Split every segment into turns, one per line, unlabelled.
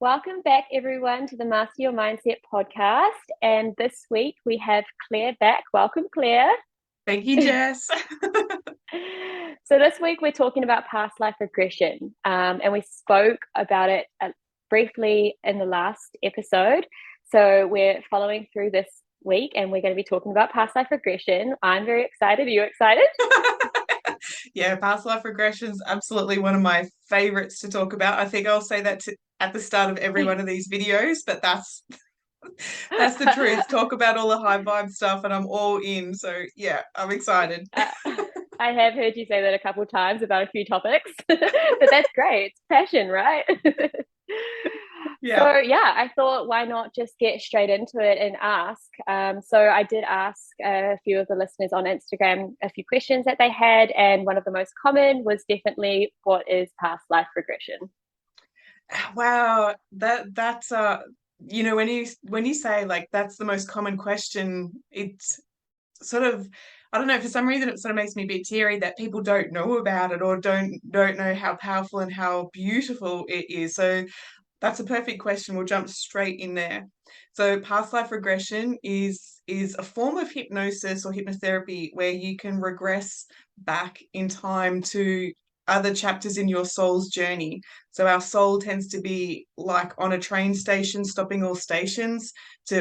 Welcome back, everyone, to the Master Your Mindset podcast. And this week we have Claire back. Welcome, Claire.
Thank you, Jess.
So, this week we're talking about past life regression, and we spoke about it briefly in the last episode. So, we're following through this week and we're going to be talking about past life regression. I'm very excited. Are you excited?
Yeah, past life regression is absolutely one of my favorites to talk about. I think I'll say that at the start of every one of these videos, but that's the truth. Talk about all the high vibe stuff and I'm all in. So yeah, I'm excited.
Uh, I have heard you say that a couple of times about a few topics, but that's great. It's passion, right?
Yeah.
So yeah, I thought why not just get straight into it and ask. So I did ask a few of the listeners on Instagram a few questions that they had, and one of the most common was definitely what is past life regression.
Wow. That's when you say like that's the most common question, it's sort of, I don't know, for some reason it sort of makes me a bit teary that people don't know about it or don't know how powerful and how beautiful it is. So that's a perfect question. We'll jump straight in there. So past life regression is a form of hypnosis or hypnotherapy where you can regress back in time to other chapters in your soul's journey. So our soul tends to be like on a train station, stopping all stations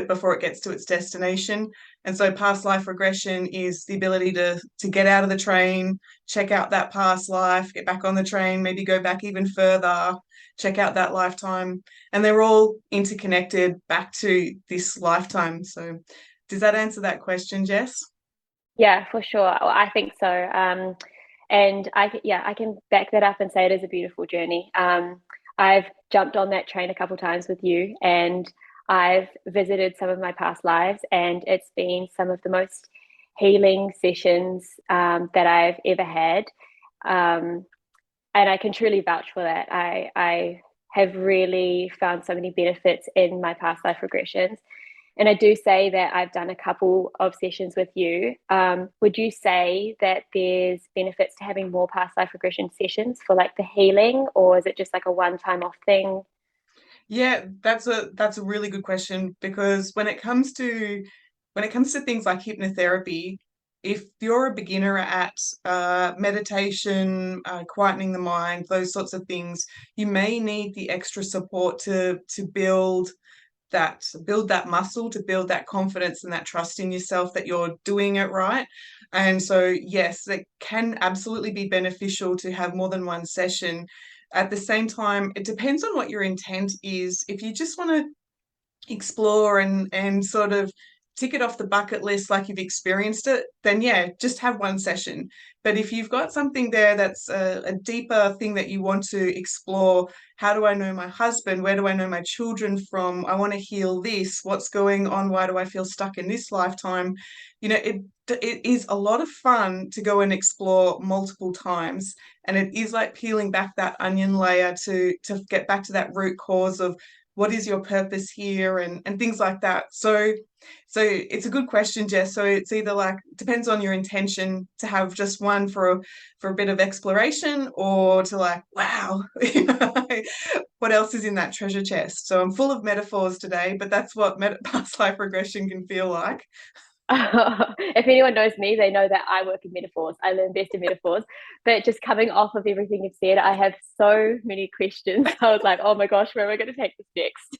before it gets to its destination. And so past life regression is the ability to get out of the train, check out that past life, get back on the train, maybe go back even further, check out that lifetime, and they're all interconnected back to this lifetime. So does that answer that question, Jess?
Yeah, for sure. I think so. And I can back that up and say it is a beautiful journey. I've jumped on that train a couple times with you, and I've visited some of my past lives, and it's been some of the most healing sessions that I've ever had. Um, and I can truly vouch for that. I have really found so many benefits in my past life regressions. And I do say that I've done a couple of sessions with you. Would you say that there's benefits to having more past life regression sessions for like the healing, or is it just like a one-time off thing?
Yeah, that's a really good question because when it comes to things like hypnotherapy, if you're a beginner at meditation, quietening the mind, those sorts of things, you may need the extra support to build that muscle, to build that confidence and that trust in yourself that you're doing it right. And so yes, it can absolutely be beneficial to have more than one session. At the same time, it depends on what your intent is. If you just want to explore and sort of tick it off the bucket list like you've experienced it, then yeah, just have one session. But if you've got something there that's a deeper thing that you want to explore, how do I know my husband? Where do I know my children from? I want to heal this. What's going on? Why do I feel stuck in this lifetime? It is a lot of fun to go and explore multiple times, and it is like peeling back that onion layer to get back to that root cause of what is your purpose here and things like that. So it's a good question, Jess. So it's either like depends on your intention to have just one for a bit of exploration, or to like, wow, what else is in that treasure chest? So I'm full of metaphors today, but that's what past life regression can feel like.
If anyone knows me, they know that I work in metaphors. I learn best in metaphors. But just coming off of everything you've said, I have so many questions. I was like, oh my gosh, where am I going to take this next?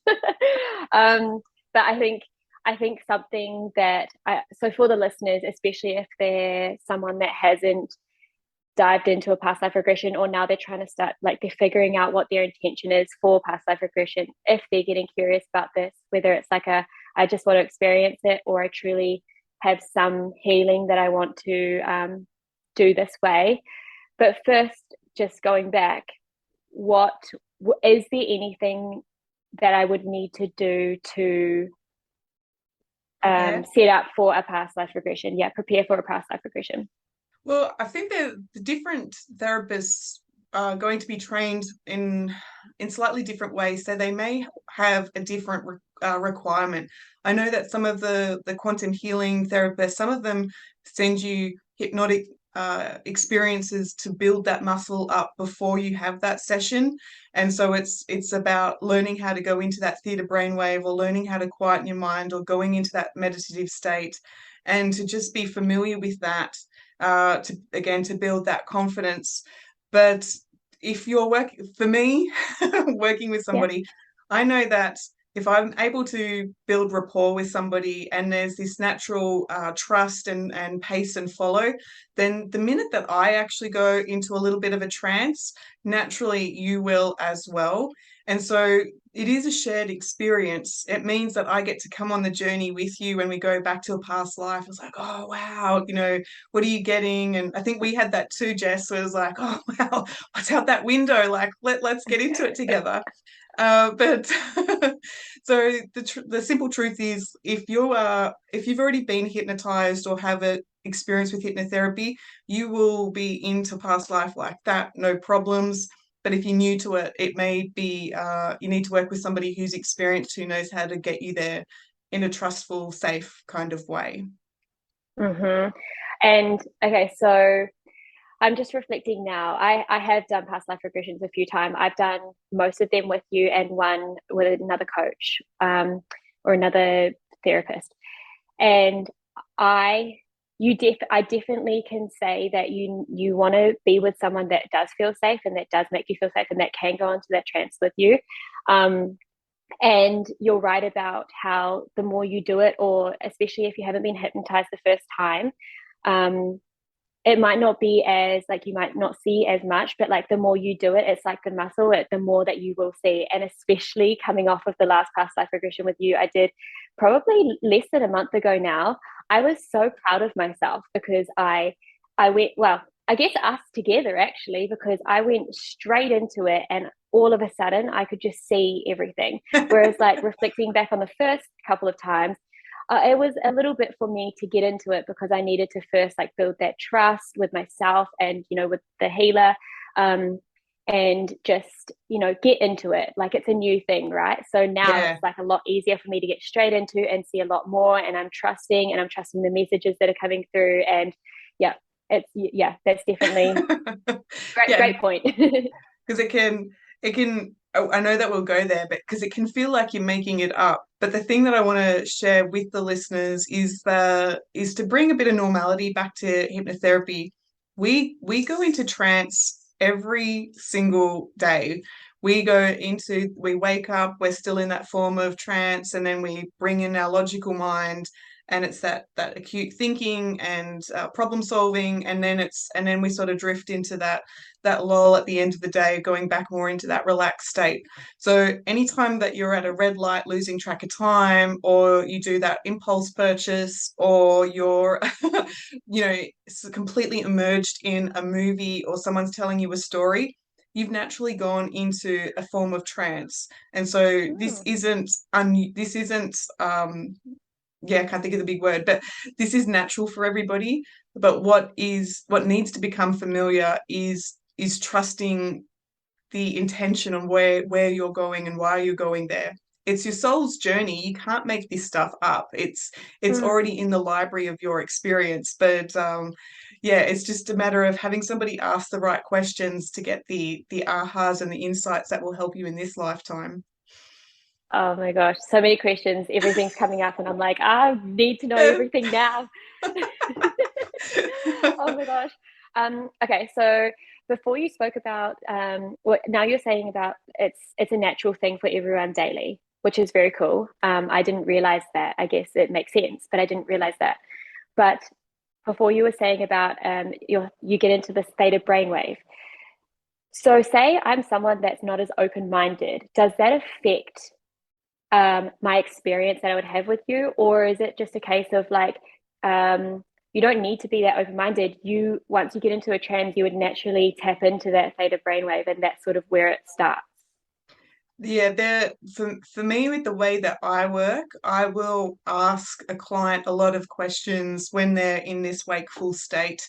But I think something that so for the listeners, especially if they're someone that hasn't dived into a past life regression, or now they're trying to start, like they're figuring out what their intention is for past life regression, if they're getting curious about this, whether it's like I just want to experience it, or I truly have some healing that I want to do this way. But first, just going back, what is there anything that I would need to do to
Prepare.
set up for a past life regression? Yeah, prepare for a past life regression.
Well, I think that the different therapists are going to be trained in slightly different ways, so they may have a different requirement. I know that some of the quantum healing therapists, some of them send you hypnotic experiences to build that muscle up before you have that session. And so it's about learning how to go into that theta brainwave, or learning how to quieten your mind, or going into that meditative state, and to just be familiar with that, to build that confidence. But if you're working, for me, working with
Yeah.
somebody, I know that if I'm able to build rapport with somebody and there's this natural trust and pace and follow, then the minute that I actually go into a little bit of a trance, naturally you will as well. And so it is a shared experience. It means that I get to come on the journey with you when we go back to a past life. It's like, oh, wow, what are you getting? And I think we had that too, Jess, where it was like, oh, wow, what's out that window? Like, let's get into it together. But so the simple truth is, if you've already been hypnotized or have an experience with hypnotherapy, you will be into past life like that, no problems. But if you're new to it, it may be you need to work with somebody who's experienced, who knows how to get you there in a trustful, safe kind of way.
Mm-hmm. And okay, so I'm just reflecting now. I have done past life regressions a few times. I've done most of them with you and one with another coach, or another therapist. And I I definitely can say that you want to be with someone that does feel safe and that does make you feel safe and that can go into that trance with you. Um, and you're right about how the more you do it, or especially if you haven't been hypnotized the first time, um, it might not be as like you might not see as much, but like the more you do it, it's like the muscle, the more that you will see. And especially coming off of the last past life regression with you, I did probably less than a month ago now. I was so proud of myself because I went, well, I guess us together actually, because I went straight into it and all of a sudden I could just see everything. Whereas like reflecting back on the first couple of times, it was a little bit for me to get into it because I needed to first like build that trust with myself and with the healer, um, and just get into it like it's a new thing, right? So now
Yeah.
it's like a lot easier for me to get straight into and see a lot more, and I'm trusting the messages that are coming through, and yeah, that's definitely
Yeah,
great point.
because it can I know that we'll go there, but because it can feel like you're making it up. But the thing that I want to share with the listeners is to bring a bit of normality back to hypnotherapy. We go into trance every single day. We wake up, we're still in that form of trance, and then we bring in our logical mind, and it's that acute thinking and problem solving, and then we sort of drift into that lull at the end of the day, going back more into that relaxed state. So anytime that you're at a red light losing track of time, or you do that impulse purchase, or you're completely immersed in a movie, or someone's telling you a story, you've naturally gone into a form of trance. And so
Mm.
this isn't yeah, I can't think of the big word, but this is natural for everybody. But what needs to become familiar is trusting the intention on where you're going and why you're going there. It's your soul's journey. You can't make this stuff up. It's already
Mm.
in the library of your experience. But yeah, it's just a matter of having somebody ask the right questions to get the ahas and the insights that will help you in this lifetime.
Oh my gosh, so many questions. Everything's coming up, and I'm like, I need to know everything now. Oh my gosh. Okay, so before you spoke about what now you're saying about it's a natural thing for everyone daily, which is very cool. I didn't realize that. I guess it makes sense, but I didn't realize that. But before you were saying about you get into this theta brainwave. So say I'm someone that's not as open-minded. Does that affect my experience that I would have with you, or is it just a case of like you don't need to be that open-minded? You once you get into a trance, you would naturally tap into that theta brainwave, and that's sort of where it starts.
Yeah, for me, with the way that I work, I will ask a client a lot of questions when they're in this wakeful state,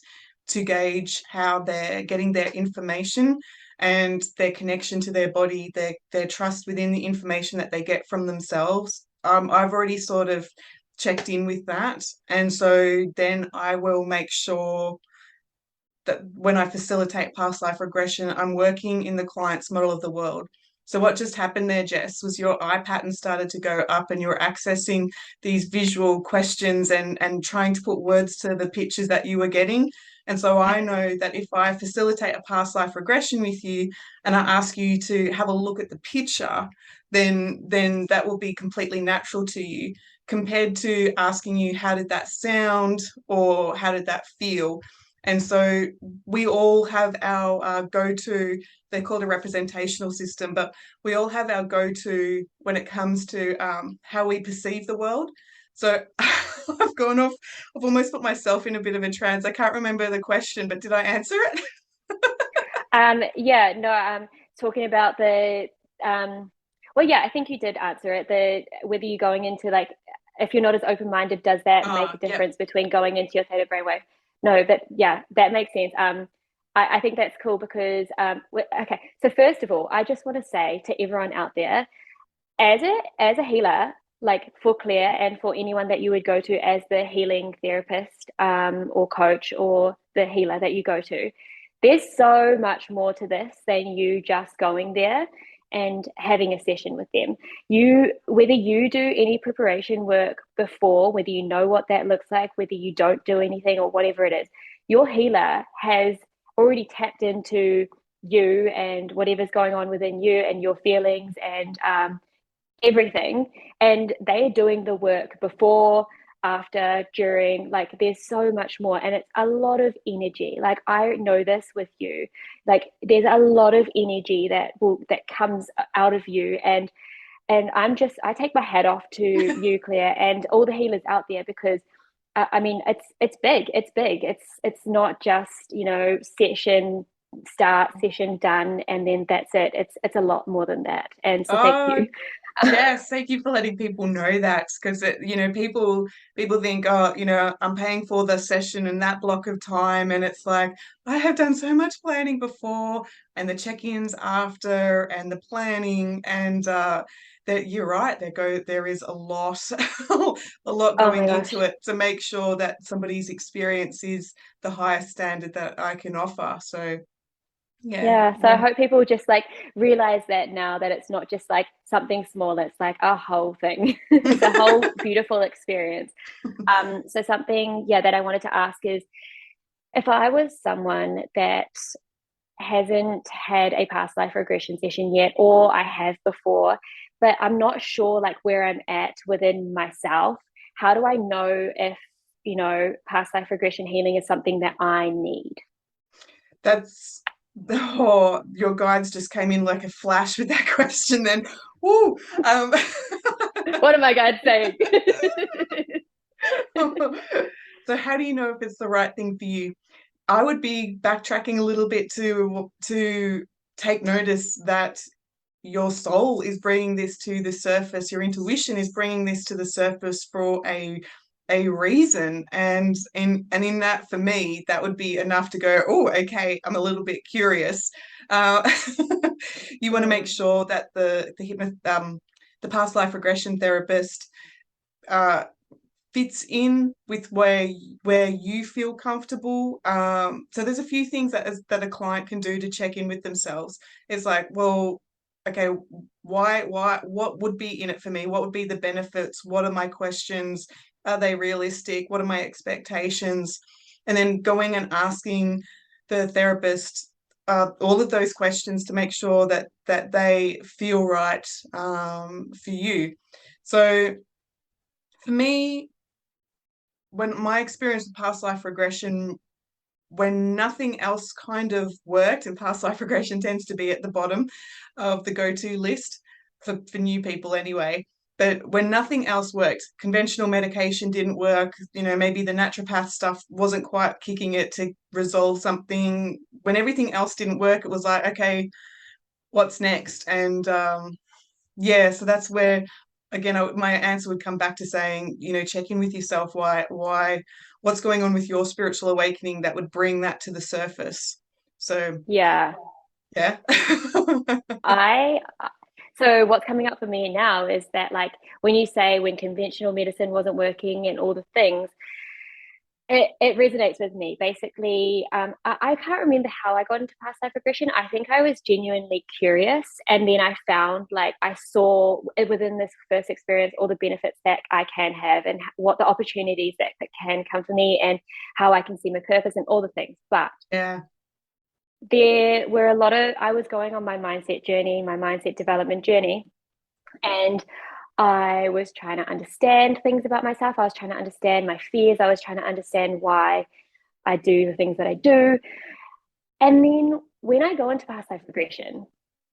to gauge how they're getting their information and their connection to their body, their trust within the information that they get from themselves. I've already sort of checked in with that, and so then I will make sure that when I facilitate past life regression, I'm working in the client's model of the world. So what just happened there, Jess, was your eye pattern started to go up and you're accessing these visual questions and trying to put words to the pictures that you were getting. And so I know that if I facilitate a past life regression with you and I ask you to have a look at the picture, then that will be completely natural to you compared to asking you how did that sound or how did that feel. And so we all have our go-to, they're called a representational system, but we all have our go-to when it comes to how we perceive the world. So I've gone off, I've almost put myself in a bit of a trance. I can't remember the question, but did I answer it?
Yeah, no, talking about the well, yeah, I think you did answer it. The whether you're going into like if you're not as open-minded, does that make a
Yep.
difference between going into your theta brainwave? No, but yeah, that makes sense. I think that's cool because okay. So first of all, I just want to say to everyone out there, as a healer, like for Claire and for anyone that you would go to as the healing therapist or coach or the healer that you go to, there's so much more to this than you just going there and having a session with them. You whether you do any preparation work before, whether you know what that looks like, whether you don't do anything or whatever it is, your healer has already tapped into you and whatever's going on within you and your feelings and everything, and they're doing the work before, after, during. Like there's so much more, and it's a lot of energy. Like I know this with you, like there's a lot of energy that comes out of you, and I take my hat off to you, Claire, and all the healers out there, because I mean it's big, it's not just, session start, session done, and then that's it. It's a lot more than that, and so thank
Oh,
you.
Jess, thank you for letting people know that because people think, oh, I'm paying for the session and that block of time, and it's like I have done so much planning before, and the check-ins after, and the planning, and that you're right. There is a lot, a lot
Oh my
going into
gosh.
it to make sure that somebody's experience is the highest standard that I can offer. So yeah,
Yeah, so I
yeah.
hope people just like realize that now, that it's not just like something small, it's like a whole thing. It's a whole beautiful experience. So something, yeah, that I wanted to ask is, if I was someone that hasn't had a past life regression session yet, or I have before, but I'm not sure like where I'm at within myself, how do I know if, past life regression healing is something that I need?
That's oh, your guides just came in like a flash with that question then. Woo!
What am I guys saying?
So how do you know if it's the right thing for you? I would be backtracking a little bit to take notice that your soul is bringing this to the surface, your intuition is bringing this to the surface for a reason, and in that, for me, that would be enough to go, oh, okay, I'm a little bit curious. uh, you want to make
Mm.
sure that the past life regression therapist uh, fits in with where you feel comfortable. So there's a few things that a client can do to check in with themselves. It's like, well, okay, what would be in it for me? What would be the benefits? What are my questions? Are they realistic? What are my expectations? And then going and asking the therapist all of those questions to make sure that they feel right for you. So for me, when my experience with past life regression, when nothing else kind of worked, and past life regression tends to be at the bottom of the go-to list for new people anyway. But when nothing else worked, conventional medication didn't work, maybe the naturopath stuff wasn't quite kicking it to resolve something. When everything else didn't work, it was like, okay, what's next? And yeah, so that's where again my answer would come back to saying, check in with yourself. Why, what's going on with your spiritual awakening that would bring that to the surface? So
Yeah.
yeah.
I So what's coming up for me now is that, like, when you say when conventional medicine wasn't working and all the things, It resonates with me. Basically, I can't remember how I got into past life regression. I think I was genuinely curious. And then I found, like, I saw within this first experience all the benefits that I can have and what the opportunities that can come for me and how I can see my purpose and all the things. But
Yeah.
there were a lot of, I was going on my mindset journey, my mindset development journey. And I was trying to understand things about myself. I was trying to understand my fears. I was trying to understand why I do the things that I do. And then when I go into past life regression,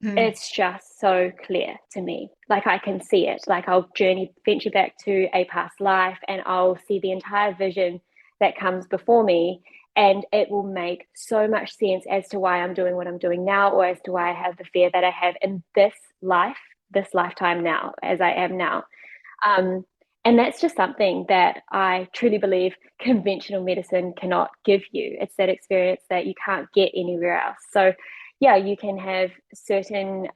Mm.
it's just so clear to me. Like, I can see it. Like, I'll venture back to a past life and I'll see the entire vision that comes before me. And it will make so much sense as to why I'm doing what I'm doing now, or as to why I have the fear that I have in this life, this lifetime now, as I am now. Um, and that's just something that I truly believe conventional medicine cannot give you. It's that experience that you can't get anywhere else. So, yeah, you can have certain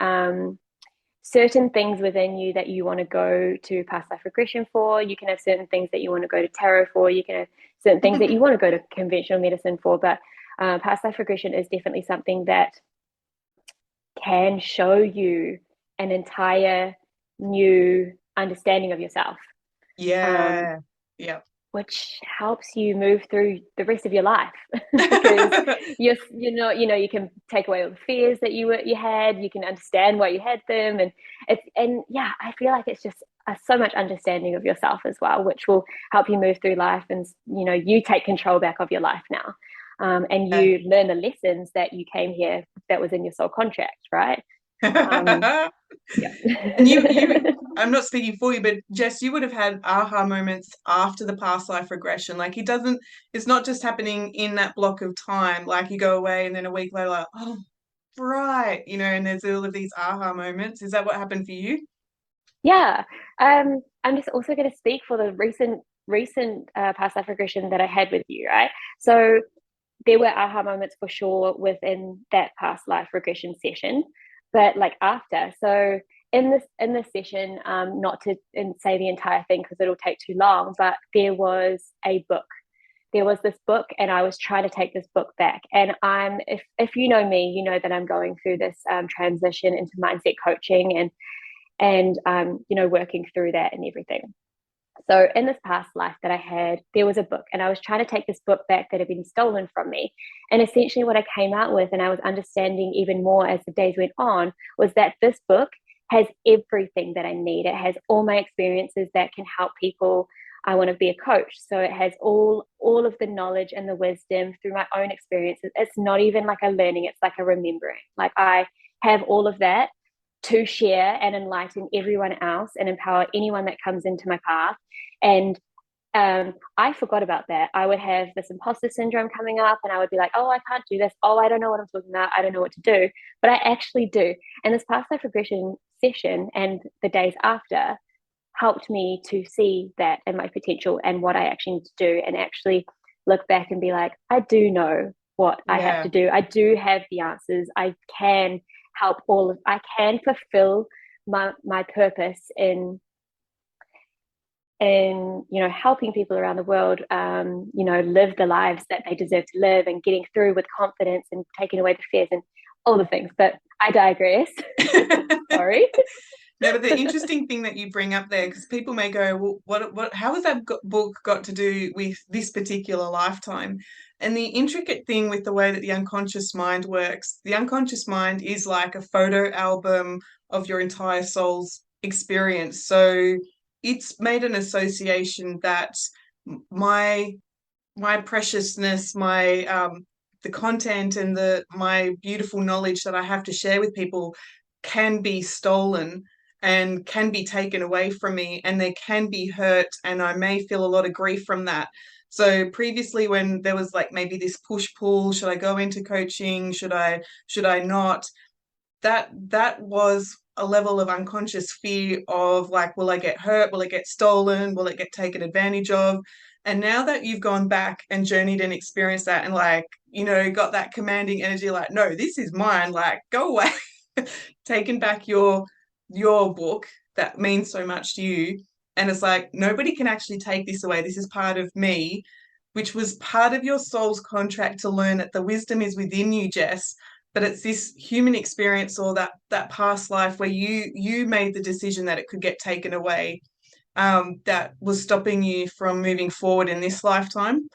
things within you that you want to go to past life regression for. You can have certain things that you want to go to tarot for. You can have certain things that you want to go to conventional medicine for. But past life regression is definitely something that can show you an entire new understanding of yourself, um,
Yeah. Yeah.
which helps you move through the rest of your life because you can take away all the fears that you had. You can understand why you had them, and yeah, I feel like it's just so much understanding of yourself as well, which will help you move through life, and you take control back of your life now, and you learn the lessons that you came here that was in your soul contract, right? um
Yeah.
yeah.
And you, I'm not speaking for you, but Jess, you would have had aha moments after the past life regression. Like, it's not just happening in that block of time. Like, you go away and then a week later, like, oh, right, and there's all of these aha moments. Is that what happened for you?
Yeah. I'm just also going to speak for the recent past life regression that I had with you, right? So there were aha moments for sure within that past life regression session, but like after. So in this session, not to say the entire thing because it'll take too long, but there was a book. There was this book, and I was trying to take this book back. And if you know me, you know that I'm going through this transition into mindset coaching and working through that and everything. So in this past life that I had, there was a book, and I was trying to take this book back that had been stolen from me. And essentially what I came out with, and I was understanding even more as the days went on, was that this book has everything that I need. It has all my experiences that can help people. I want to be a coach. So it has all of the knowledge and the wisdom through my own experiences. It's not even like a learning, it's like a remembering. Like, I have all of that to share and enlighten everyone else and empower anyone that comes into my path. And I forgot about that. I would have this imposter syndrome coming up, and I would be like, oh, I can't do this. Oh, I don't know what I'm talking about. I don't know what to do. But I actually do. And this past life regression session and the days after helped me to see that and my potential and what I actually need to do, and actually look back and be like, I do know what I have to
Yeah.
do. I do have the answers. I can I can fulfill my purpose in helping people around the world live the lives that they deserve to live, and getting through with confidence and taking away the fears and all the things. But I digress. Sorry.
No, but the interesting thing that you bring up there, because people may go, well, how has that book got to do with this particular lifetime? And the intricate thing with the way that the unconscious mind works, the unconscious mind is like a photo album of your entire soul's experience. So it's made an association that my preciousness, the content and my beautiful knowledge that I have to share with people can be stolen and can be taken away from me, and they can be hurt, and I may feel a lot of grief from that. So previously, when there was like maybe this push pull, should I go into coaching, should I not, that was a level of unconscious fear of like, will I get hurt, will it get stolen, will it get taken advantage of? And now that you've gone back and journeyed and experienced that, and like, got that commanding energy, like, no, this is mine, like, go away. Taken back your book that means so much to you, and it's like, nobody can actually take this away, this is part of me. which was part of your soul's contract to learn that the wisdom is within you, Jess. But it's this human experience or that past life where you made the decision that it could get taken away, that was stopping you from moving forward in this lifetime.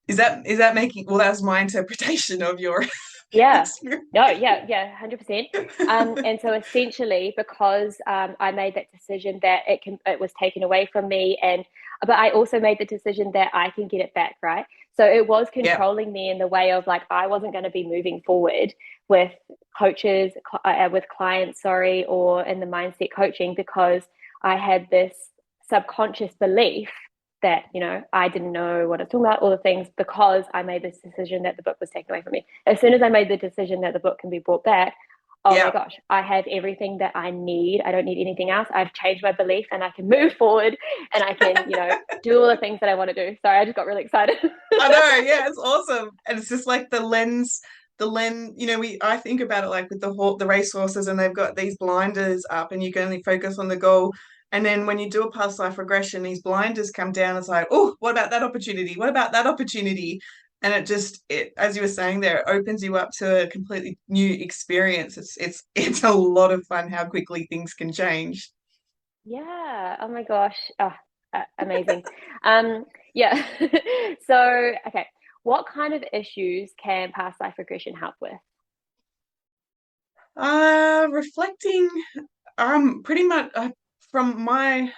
Is that making, well, that was my interpretation of your
Yeah.
experience.
No, yeah, 100%. And so essentially, because I made that decision that it was taken away from me, and but I also made the decision that I can get it back, right? So it was
Yeah,
controlling me in the way of like I wasn't going to be moving forward with coaches, with clients, sorry, or in the mindset coaching because I had this subconscious belief that I didn't know what I was talking about, all the things, because I made this decision that the book was taken away from me. As soon as I made the decision that the book can be brought back, oh my
yeah.
gosh, I have everything that I need. I don't need anything else. I've changed my belief and I can move forward and I can, do all the things that I want to do. Sorry, I just got really excited.
I know, yeah, it's awesome. And it's just like the lens, I think about it like with the racehorses, and they've got these blinders up and you can only focus on the goal. And then when you do a past life regression, these blinders come down. It's like, oh, what about that opportunity? What about that opportunity? And as you were saying there, it opens you up to a completely new experience. It's a lot of fun how quickly things can change.
Yeah. Oh my gosh. Oh, amazing. Yeah. So, okay. What kind of issues can past life regression help with?
Reflecting, pretty much from my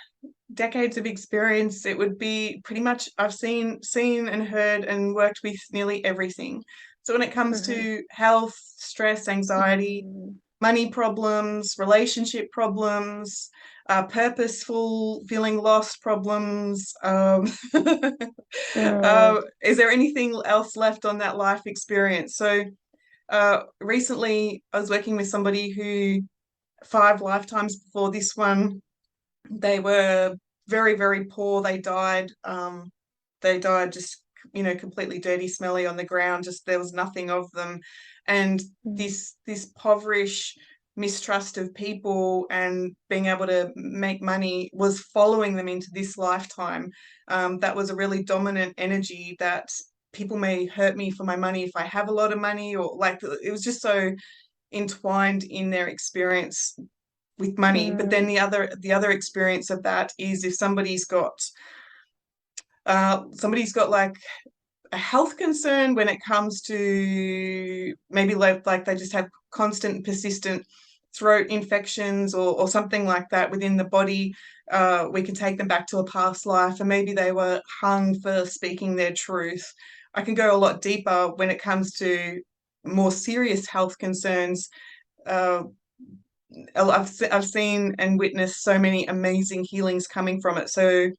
decades of experience, it would be pretty much I've seen and heard and worked with nearly everything. So when it comes
Mm-hmm.
to health, stress, anxiety,
Mm,
money problems, relationship problems, purposeful feeling lost problems,
mm,
is there anything else left on that life experience? So recently I was working with somebody who 5 lifetimes before this one, they were very, very poor. They died just, completely dirty, smelly on the ground. Just there was nothing of them. And
mm,
this poverish mistrust of people and being able to make money was following them into this lifetime. That was a really dominant energy that people may hurt me for my money if I have a lot of money, or like it was just so entwined in their experience with money. But then
mm,
the other experience of that is if somebody's got like a health concern when it comes to maybe like they just have constant persistent throat infections or something like that within the body. We can take them back to a past life, and maybe they were hung for speaking their truth. I can go a lot deeper when it comes to more serious health concerns. uh, I've seen and witnessed so many amazing healings coming from it. So,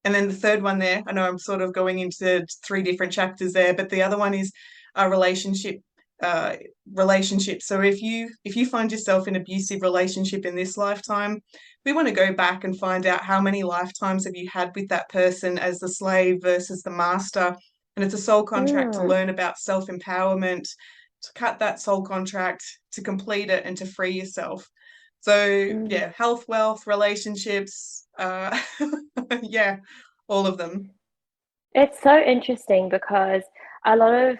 and then the third one there, I know I'm sort of going into 3 different chapters there, but the other one is a uh, relationship. So if you find yourself in an abusive relationship in this lifetime, we want to go back and find out how many lifetimes have you had with that person as the slave versus the master. And it's a soul contract to
mm,
learn about self-empowerment, to cut that soul contract, to complete it, and to free yourself. So
mm.
yeah, health, wealth, relationships, yeah, all of them.
It's so interesting because a lot of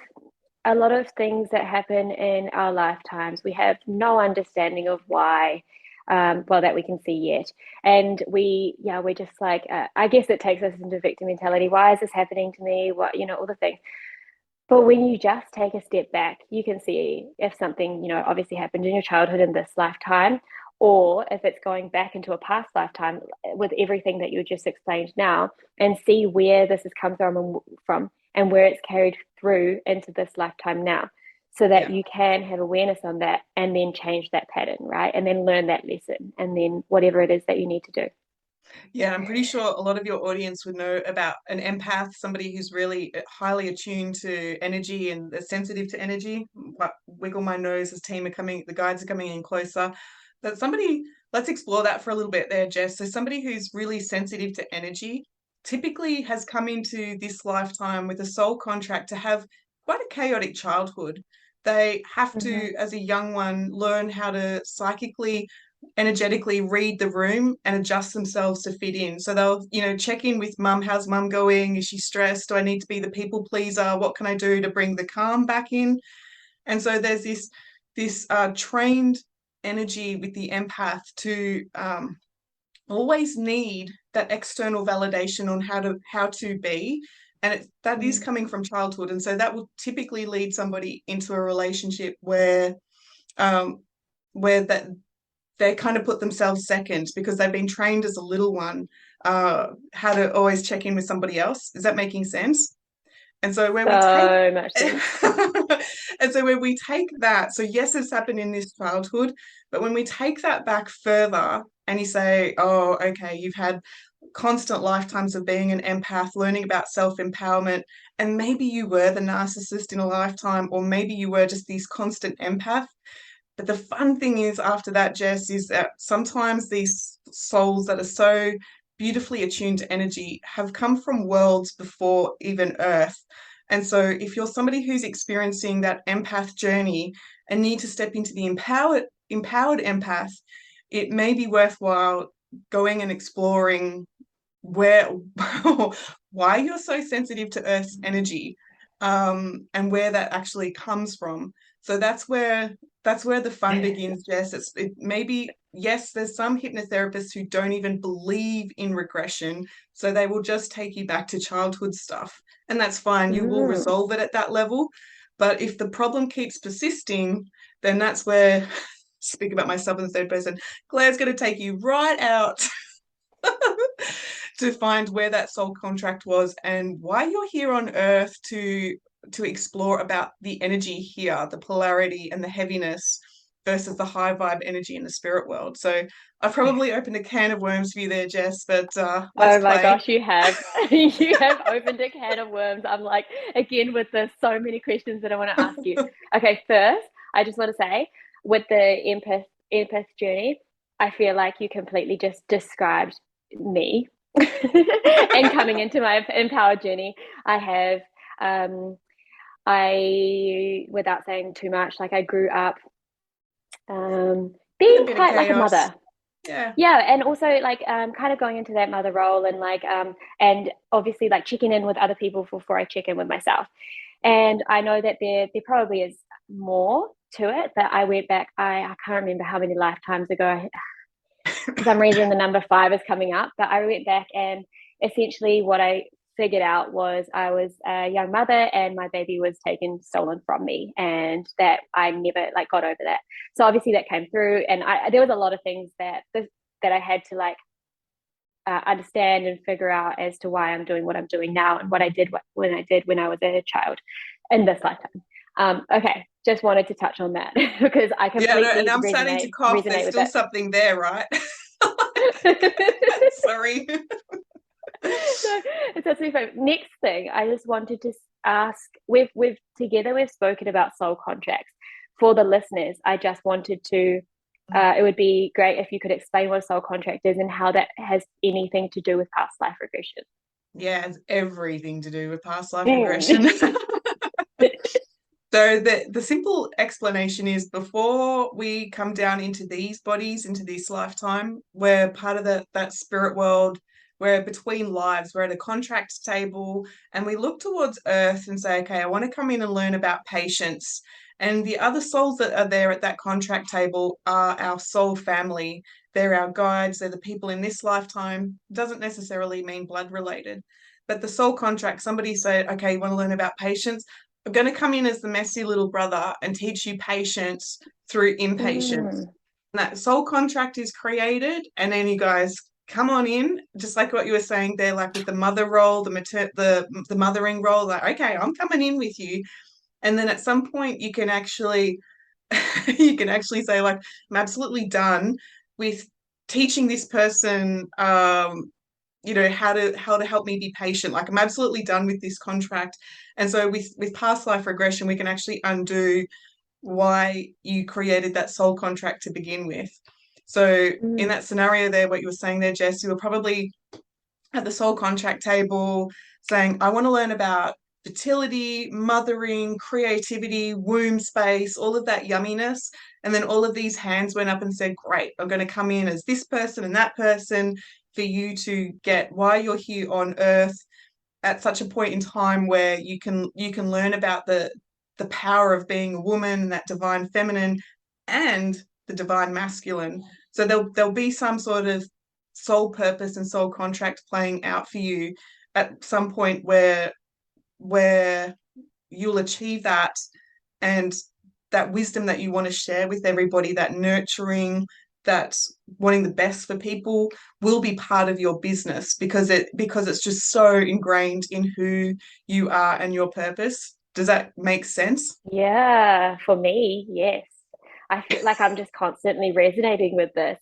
a lot of things that happen in our lifetimes, we have no understanding of why, well, that we can see yet. And we're just like, I guess it takes us into victim mentality. Why is this happening to me? What, all the things. But when you just take a step back, you can see if something, obviously happened in your childhood in this lifetime, or if it's going back into a past lifetime with everything that you just explained now, and see where this has come from and where it's carried through into this lifetime now, so that
Yeah.
you can have awareness on that and then change that pattern, right? And then learn that lesson and then whatever it is that you need to do.
Yeah, I'm pretty sure a lot of your audience would know about an empath, somebody who's really highly attuned to energy and sensitive to energy. Wiggle my nose as the guides are coming in closer. But let's explore that for a little bit there, Jess. So somebody who's really sensitive to energy typically has come into this lifetime with a soul contract to have quite a chaotic childhood. They have
Mm-hmm.
to, as a young one, learn how to psychically energetically read the room and adjust themselves to fit in. So they'll, check in with mum. How's mum going? Is she stressed? Do I need to be the people pleaser? What can I do to bring the calm back in? And so there's this trained energy with the empath to always need that external validation on how to be, and that is coming from childhood, and so that will typically lead somebody into a relationship um, where that they kind of put themselves second because they've been trained as a little one how to always check in with somebody else. Is that making sense? And so where we take
So much sense.
and so when we take that, so yes, it's happened in this childhood, but when we take that back further and you say, oh, okay, you've had constant lifetimes of being an empath, learning about self-empowerment, and maybe you were the narcissist in a lifetime, or maybe you were just this constant empath. But the fun thing is, after that, Jess, is that sometimes these souls that are so beautifully attuned to energy have come from worlds before even Earth. And so, if you're somebody who's experiencing that empath journey and need to step into the empowered empath, it may be worthwhile going and exploring where why you're so sensitive to Earth's energy, and where that actually comes from. So that's where the fun begins, Jess. It maybe, yes, there's some hypnotherapists who don't even believe in regression, so they will just take you back to childhood stuff, and that's fine. You will
Mm.
resolve it at that level. But if the problem keeps persisting, then that's where speak about myself in the third person. Claire's going to take you right out to find where that soul contract was and why you're here on earth to explore about the energy here, the polarity and the heaviness versus the high vibe energy in the spirit world. So I've probably opened a can of worms for you there, Jess, but let's
Oh my
play.
gosh, you have. You have opened a can of worms. I'm like, again, with the so many questions that I want to ask you. Okay, first, I just want to say, with the empath journey, I feel like you completely just described me. And coming into my empowered journey, I have, without saying too much, like I grew up
In a
being
bit of
quite like a
chaos.
mother.
Yeah.
Yeah, and also like kind of going into that mother role, and like and obviously like checking in with other people before I check in with myself. And I know that there probably is more to it, but I went back, I can't remember how many lifetimes ago. For some reason the number 5 is coming up, but I went back, and essentially what I figured out was I was a young mother and my baby was stolen from me, and that I never like got over that. So obviously that came through, and there was a lot of things that I had to like understand and figure out as to why I'm doing what I'm doing now and what I did when I was a child in this lifetime. Okay, just wanted to touch on that because I
Yeah, no, and
completely
I'm starting to cough.
resonate
There's
with
still
it.
something there, right? Sorry.
No, it's absolutely fine. Next thing, I just wanted to ask. We've spoken about soul contracts. For the listeners, I just wanted to. It would be great if you could explain what a soul contract is and how that has anything to do with past life regression.
Yeah, it's everything to do with past life regression.
Mm.
So the simple explanation is before we come down into these bodies, into this lifetime, we're part of that spirit world. We're between lives. We're at a contract table and we look towards Earth and say, okay, I want to come in and learn about patience. And the other souls that are there at that contract table are our soul family. They're our guides. They're the people in this lifetime. Doesn't necessarily mean blood related. But the soul contract, somebody said, okay, you want to learn about patience? I'm going to come in as the messy little brother and teach you patience through impatience.
Mm.
And that soul contract is created, and then you guys come on in, just like what you were saying there, like with the mother role, the mothering role. Like, okay, I'm coming in with you, and then at some point you can actually you can actually say like, I'm absolutely done with teaching this person how to help me be patient. Like I'm absolutely done with this contract. And so with past life regression we can actually undo why you created that soul contract to begin with. So in
Mm.
that scenario there, what you were saying there, Jess, you were probably at the soul contract table saying, I want to learn about, fertility, mothering, creativity, womb space, all of that yumminess. And then all of these hands went up and said, great, I'm going to come in as this person and that person for you to get why you're here on earth at such a point in time where you can learn about the power of being a woman, that divine feminine, and the divine masculine. So there'll be some sort of soul purpose and soul contract playing out for you at some point where you'll achieve that, and that wisdom that you want to share with everybody, that nurturing, that wanting the best for people, will be part of your business because it's just so ingrained in who you are and your purpose. Does that make sense?
Yeah, for me, yes. I feel like I'm just constantly resonating with this.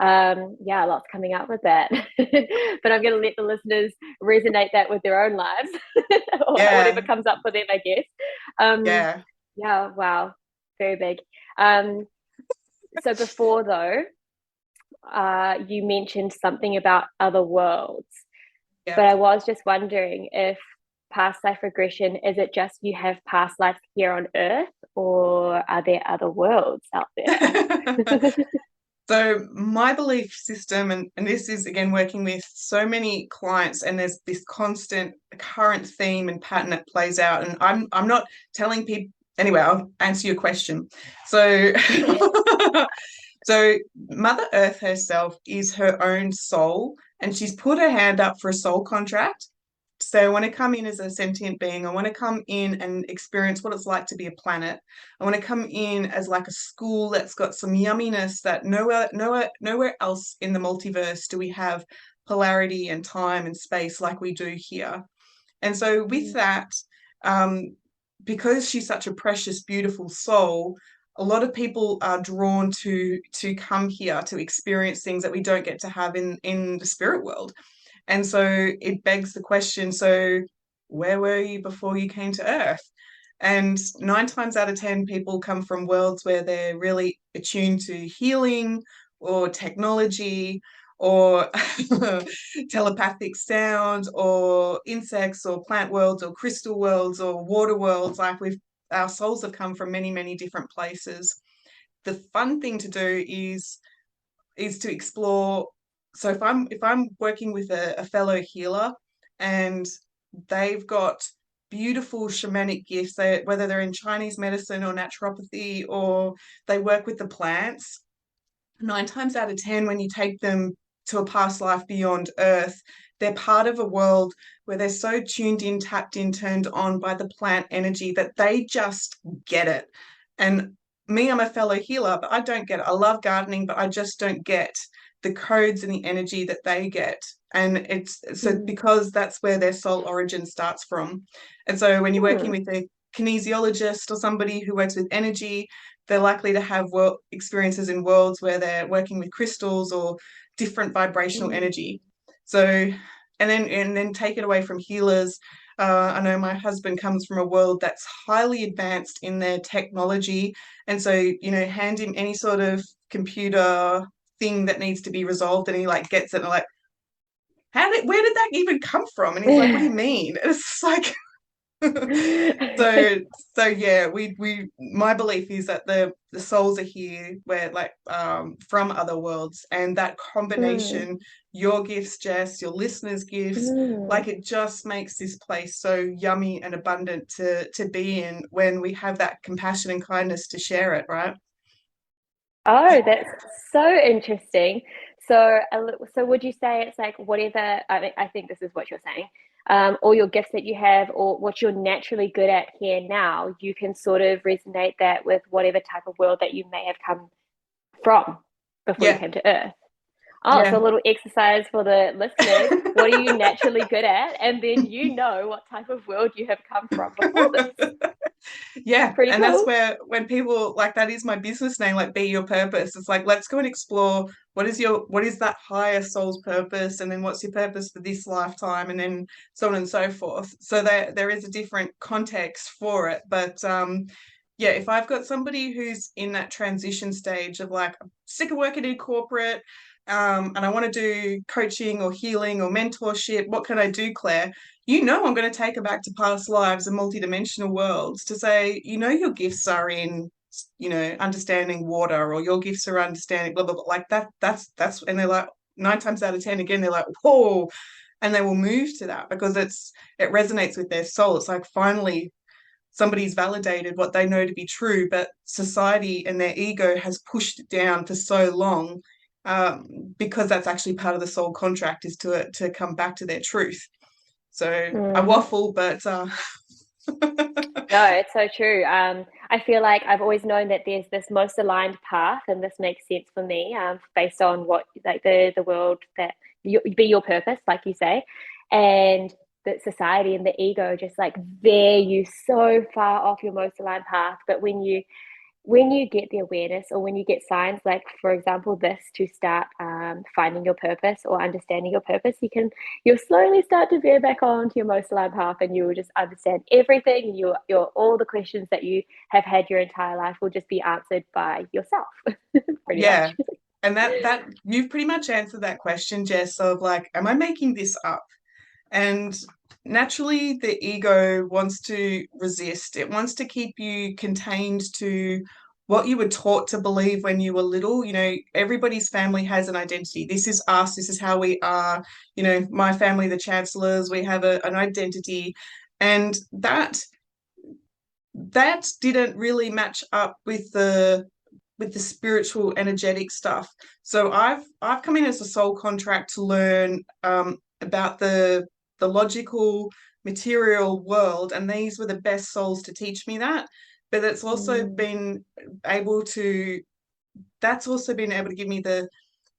Yeah, lots coming up with that. But I'm going to let the listeners resonate that with their own lives or whatever
Yeah,
comes up for them, I guess. Um,
yeah,
yeah, wow, very big. Um, so before though, you mentioned something about other worlds,
yeah.
but I was just wondering if past life regression, is it just you have past lives here on Earth, or are there other worlds out there?
So my belief system, and this is again working with so many clients, and there's this constant current theme and pattern that plays out. And I'm not telling people anyway, I'll answer your question. So so Mother Earth herself is her own soul, and she's put her hand up for a soul contract. So I want to come in as a sentient being. I want to come in and experience what it's like to be a planet. I want to come in as like a school that's got some yumminess that nowhere else in the multiverse do we have polarity and time and space like we do here. And so with that, um, because she's such a precious, beautiful soul, a lot of people are drawn to come here to experience things that we don't get to have in the spirit world. And so it begs the question, so where were you before you came to Earth? And 9 times out of 10, people come from worlds where they're really attuned to healing or technology or telepathic sound or insects or plant worlds or crystal worlds or water worlds. Like our souls have come from many, many different places. The fun thing to do is to explore. So if I'm working with a fellow healer and they've got beautiful shamanic gifts, whether they're in Chinese medicine or naturopathy or they work with the plants, 9 times out of 10, when you take them to a past life beyond Earth, they're part of a world where they're so tuned in, tapped in, turned on by the plant energy that they just get it. And me, I'm a fellow healer, but I don't get it. I love gardening, but I just don't get the codes and the energy that they get. And it's so
Mm.
because that's where their soul origin starts from. And so when you're working
Hmm.
with a kinesiologist or somebody who works with energy, they're likely to have experiences in worlds where they're working with crystals or different vibrational
Mm.
energy. So, and then take it away from healers. I know my husband comes from a world that's highly advanced in their technology, and so hand him any sort of computer thing that needs to be resolved, and he like gets it, and I'm like, where did that even come from? And he's like, what do you mean? And it's like, so so yeah, we my belief is that the souls are here where like from other worlds, and that
Mm.
combination, your gifts, Jess, your listeners' gifts,
Mm.
like it just makes this place so yummy and abundant to be in when we have that compassion and kindness to share it, right?
Oh, that's so interesting. So, so would you say it's like whatever? I mean, I think this is what you're saying. All your gifts that you have, or what you're naturally good at here now, you can sort of resonate that with whatever type of world that you may have come from before you
Yeah,
came to Earth. Oh, so a
yeah.
little exercise for the listeners. What are you naturally good at? And then you know what type of world you have come from before this.
Yeah,
Pretty
and that's
cool.
where when people like that is my business name, like be your purpose. It's like let's go and explore what is that higher soul's purpose, and then what's your purpose for this lifetime, and then so on and so forth. So there is a different context for it. But yeah, if I've got somebody who's in that transition stage of like I'm sick of working in corporate, and I want to do coaching or healing or mentorship. What can I do, Claire? You know, I'm going to take her back to past lives and multidimensional worlds to say, you know, your gifts are in, you know, understanding water, or your gifts are understanding blah blah blah. Like that. That's, and they're like 9 times out of 10 again, they're like, whoa, and they will move to that because it resonates with their soul. It's like finally somebody's validated what they know to be true, but society and their ego has pushed it down for so long, because that's actually part of the soul contract, is to come back to their truth. So I
Mm-hmm.
waffle, but
No, it's so true. I feel like I've always known that there's this most aligned path, and this makes sense for me, based on what like the world that you be your purpose, like you say, and that society and the ego just like veer you so far off your most aligned path. But when you get the awareness, or when you get signs like, for example, this, to start finding your purpose or understanding your purpose, you'll slowly start to veer back onto your most aligned path, and you will just understand everything. Your all the questions that you have had your entire life will just be answered by yourself. Pretty
yeah.
much.
And that you've pretty much answered that question, Jess, of like, am I making this up? And naturally, the ego wants to resist. It wants to keep you contained to what you were taught to believe when you were little. You know, everybody's family has an identity. This is us. This is how we are. You know, my family, the Chancellors, we have an identity. And that didn't really match up with the spiritual energetic stuff. So I've come in as a soul contract to learn about the logical material world, and these were the best souls to teach me that. But
Mm,
that's also been able to give me the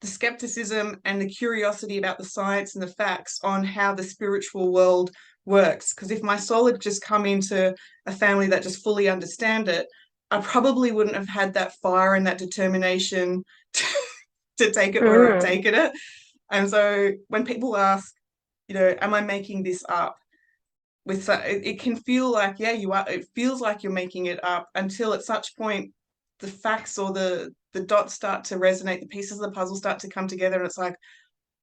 skepticism and the curiosity about the science and the facts on how the spiritual world works. Because if my soul had just come into a family that just fully understand it, I probably wouldn't have had that fire and that determination to, to take it where I've
mm,
taken it. And so when people ask, you know, am I making this up? It can feel like, yeah, you are. It feels like you're making it up until at such point the facts or the dots start to resonate, the pieces of the puzzle start to come together, and it's like,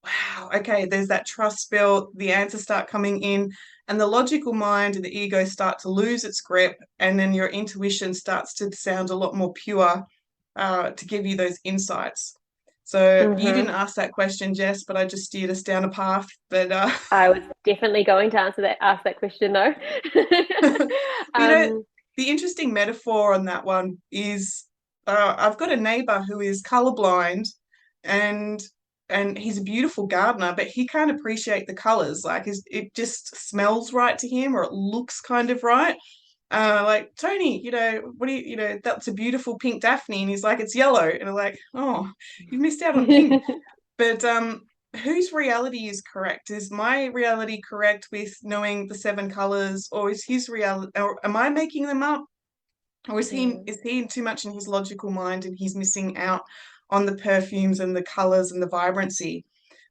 wow, okay, there's that trust built, the answers start coming in, and the logical mind and the ego start to lose its grip, and then your intuition starts to sound a lot more pure, to give you those insights. So you
mm-hmm.
didn't ask that question, Jess, but I just steered us down a path. But
I was definitely going to ask that question though.
you know,
um,
the interesting metaphor on that one is, I've got a neighbor who is colorblind, and he's a beautiful gardener, but he can't appreciate the colors. Like it just smells right to him, or it looks kind of right. Like, Tony, you know, what do you know, that's a beautiful pink Daphne, and he's like, it's yellow, and I'm like, oh, you've missed out on pink. But whose reality is correct? Is my reality correct with knowing the seven colors, or is his reality, or am I making them up? Or
mm,
is he too much in his logical mind and he's missing out on the perfumes and the colors and the vibrancy?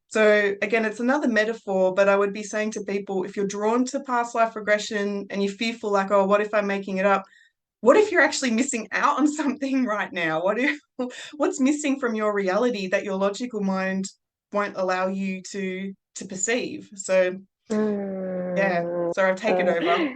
So again, it's another metaphor, but I would be saying to people, if you're drawn to past life regression and you're fearful, like, oh, what if I'm making it up? What if you're actually missing out on something right now? What's missing from your reality that your logical mind won't allow you to perceive? So yeah,
mm.
so I've taken
Uh,
over.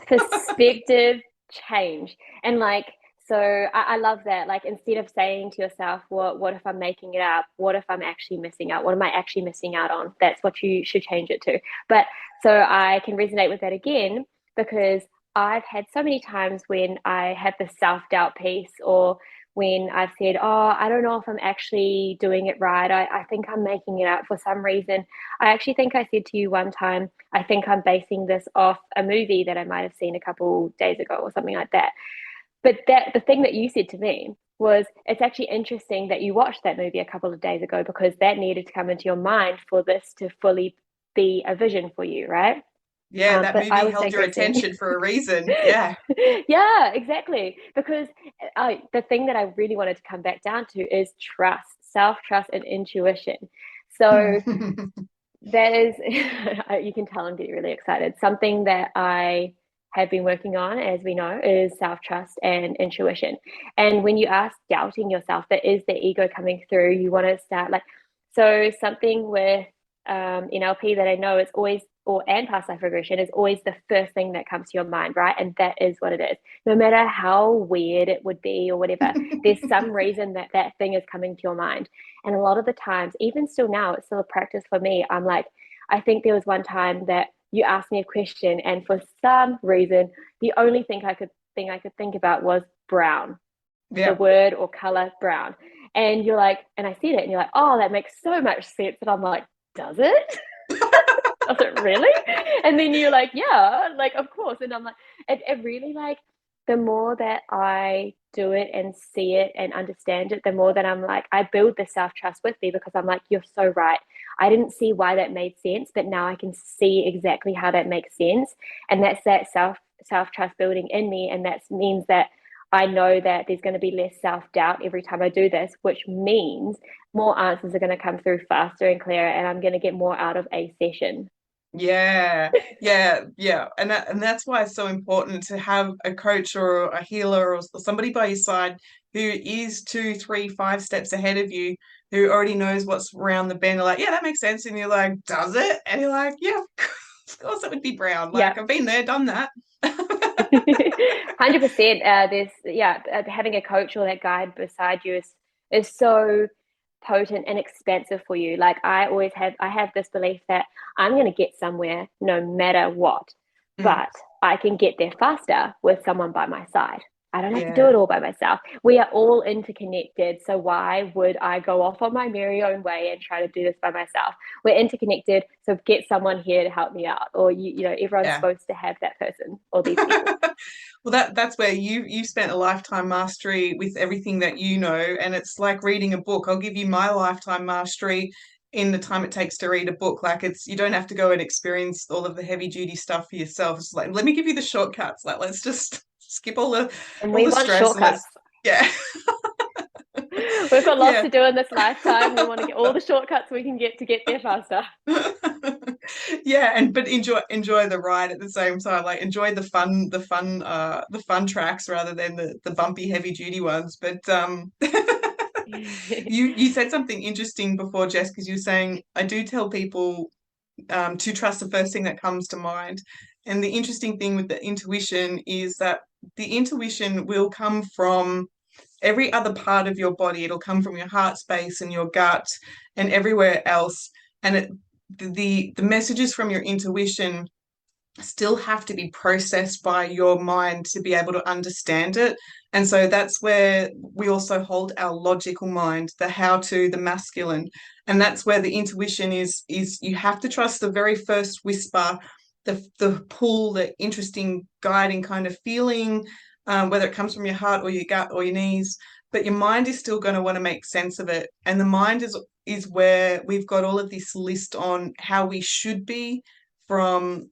perspective change, and like, so I love that. Like, instead of saying to yourself, what if I'm making it up, what if I'm actually missing out, what am I actually missing out on, that's what you should change it to. But so I can resonate with that again, because I've had so many times when I have the self-doubt piece, or when I've said, oh, I don't know if I'm actually doing it right, I think I'm making it up for some reason. I actually think I said to you one time, I think I'm basing this off a movie that I might have seen a couple days ago or something like that. But that the thing that you said to me was, it's actually interesting that you watched that movie a couple of days ago, because that needed to come into your mind for this to fully be a vision for you, right?
Yeah, that
But I
movie
was
held your
digressing.
attention for a reason. Yeah.
Yeah, exactly. Because the thing that I really wanted to come back down to is trust, self trust, and intuition. So that is, you can tell I'm getting really excited. Something that I have been working on, as we know, is self-trust and intuition. And when you are doubting yourself, that is the ego coming through. You want to start like, so something with NLP that I know is always, or and past life regression is always the first thing that comes to your mind, right? And that is what it is. No matter how weird it would be or whatever, there's some reason that that thing is coming to your mind. And a lot of the times, even still now, it's still a practice for me. I'm like, I think there was one time that you asked me a question, and for some reason, the only thing I could think about was brown, the
Yeah.
word or color brown. And you're like, and I said it, and you're like, oh, that makes so much sense. And I'm like, does it? Does it really? And then you're like, yeah, like of course. And I'm like, it really like the more that I do it and see it and understand it, the more that I'm like, I build the self-trust with me, because I'm like, you're so right. I didn't see why that made sense, but now I can see exactly how that makes sense. And that's that self-trust building in me. And that means that I know that there's going to be less self-doubt every time I do this, which means more answers are going to come through faster and clearer, and I'm going to get more out of a session.
Yeah, yeah. And that's why it's so important to have a coach or a healer or somebody by your side who is 2, 3, 5 steps ahead of you, who already knows what's around the bend. They're like, yeah, that makes sense. And you're like, does it? And you're like, yeah, of course it would be brown.
Yeah.
Like I've been there, done that.
100%. There's yeah, having a coach or that guide beside you is so potent and expansive for you. Like I have this belief that I'm going to get somewhere no matter what,
Mm,
but I can get there faster with someone by my side. I don't have to do
yeah,
it all by myself. We are all interconnected. So why would I go off on my merry own way and try to do this by myself? We're interconnected. So get someone here to help me out. Or you know, everyone's
yeah.
supposed to have that person or these people.
Well, that's where you spent a lifetime mastery with everything that you know, and it's like reading a book. I'll give you my lifetime mastery in the time it takes to read a book. Like it's you don't have to go and experience all of the heavy duty stuff for yourself. It's like let me give you the shortcuts. Like let's just skip
And
all
we
the
want
stress and
shortcuts.
let's yeah.
We've got lots
Yeah.
to do in this lifetime. We want to get all the shortcuts we can get to get there faster.
Yeah, and but enjoy the ride at the same time. Like enjoy the fun tracks rather than the bumpy heavy duty ones. But you said something interesting before, Jess, because you were saying I do tell people to trust the first thing that comes to mind. And the interesting thing with the intuition is that the intuition will come from every other part of your body. It'll come from your heart space and your gut and everywhere else. And the messages from your intuition still have to be processed by your mind to be able to understand it. And so that's where we also hold our logical mind, the how to, the masculine. And that's where the intuition is you have to trust the very first whisper, the pull, the interesting guiding kind of feeling, whether it comes from your heart or your gut or your knees. But your mind is still going to want to make sense of it. And the mind is where we've got all of this list on how we should be from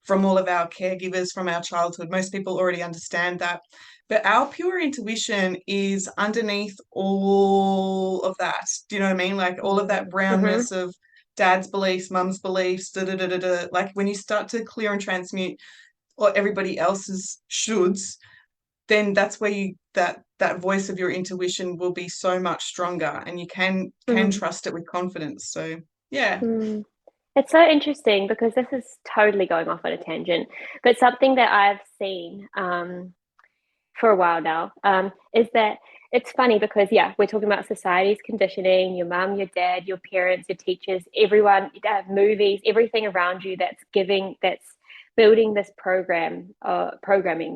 all of our caregivers from our childhood. Most people already understand that. But our pure intuition is underneath all of that. Do you know what I mean? Like all of that
Mm-hmm.
brownness of dad's beliefs, mum's beliefs, da da da da da. Like when you start to clear and transmute or everybody else's shoulds, then that's where that voice of your intuition will be so much stronger, and you can
Mm.
trust it with confidence. So yeah.
Mm. It's so interesting because this is totally going off on a tangent, but something that I've seen for a while now is that it's funny because, yeah, we're talking about society's conditioning, your mum, your dad, your parents, your teachers, everyone, movies, everything around you that's building this programming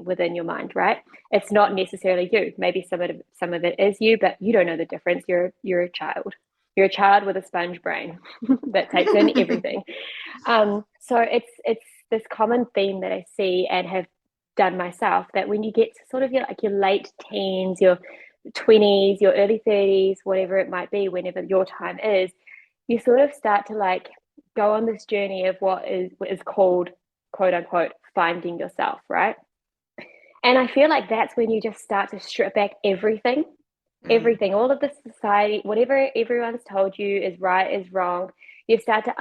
within your mind, right? It's not necessarily you. Maybe some of it is you, but you don't know the difference. You're a child. You're a child with a sponge brain that takes in everything. So it's this common theme that I see and have done myself, that when you get to sort of your late teens, your 20s, your early 30s, whatever it might be, whenever your time is, you sort of start to like go on this journey of what is called, quote unquote, finding yourself, right? And I feel like that's when you just start to strip back
Mm,
all of the society, whatever everyone's told you is right, is wrong. You start to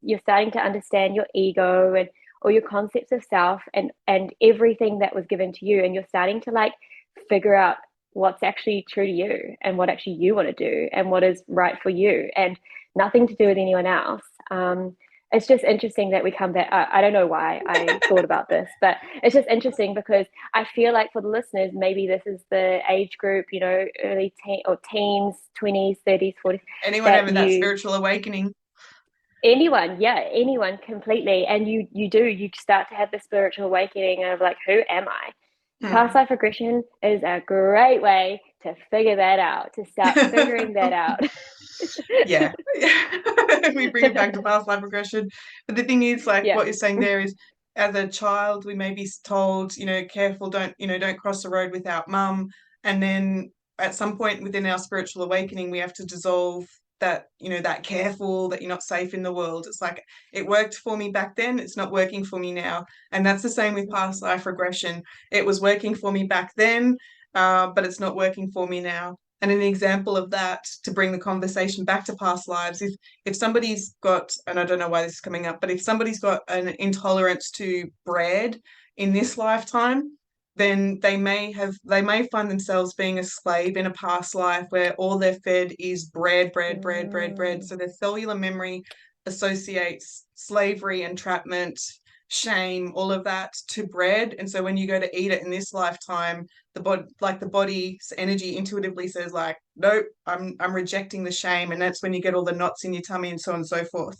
you're starting to understand your ego and or your concepts of self, and everything that was given to you, and you're starting to like figure out what's actually true to you and what actually you want to do and what is right for you, and nothing to do with anyone else. It's just interesting that we come back. I don't know why I thought about this, but it's just interesting because I feel like for the listeners, maybe this is the age group, early teen or teens, 20s, 30s, 40s,
Anyone
that
having that
you,
spiritual awakening.
anyone, yeah, anyone completely. And you start to have the spiritual awakening of like, who am I? Past
Hmm.
life regression is a great way to figure that out, to start figuring that out.
Yeah. We bring it back to past life regression. But the thing is, like
Yeah.
what you're saying there is, as a child, we may be told, careful, don't cross the road without mum. And then at some point within our spiritual awakening, we have to dissolve that, that careful, that you're not safe in the world. It's like, it worked for me back then, it's not working for me now. And that's the same with past life regression. It was working for me back then, but it's not working for me now. And an example of that, to bring the conversation back to past lives, if somebody's got, and I don't know why this is coming up, but if somebody's got an intolerance to bread in this lifetime, then they may find themselves being a slave in a past life where all they're fed is bread, bread, bread, bread, bread.
Mm.
So their cellular memory associates slavery, entrapment, shame, all of that to bread. And so when you go to eat it in this lifetime, the body's energy intuitively says like, nope, I'm rejecting the shame, and that's when you get all the knots in your tummy and so on and so forth.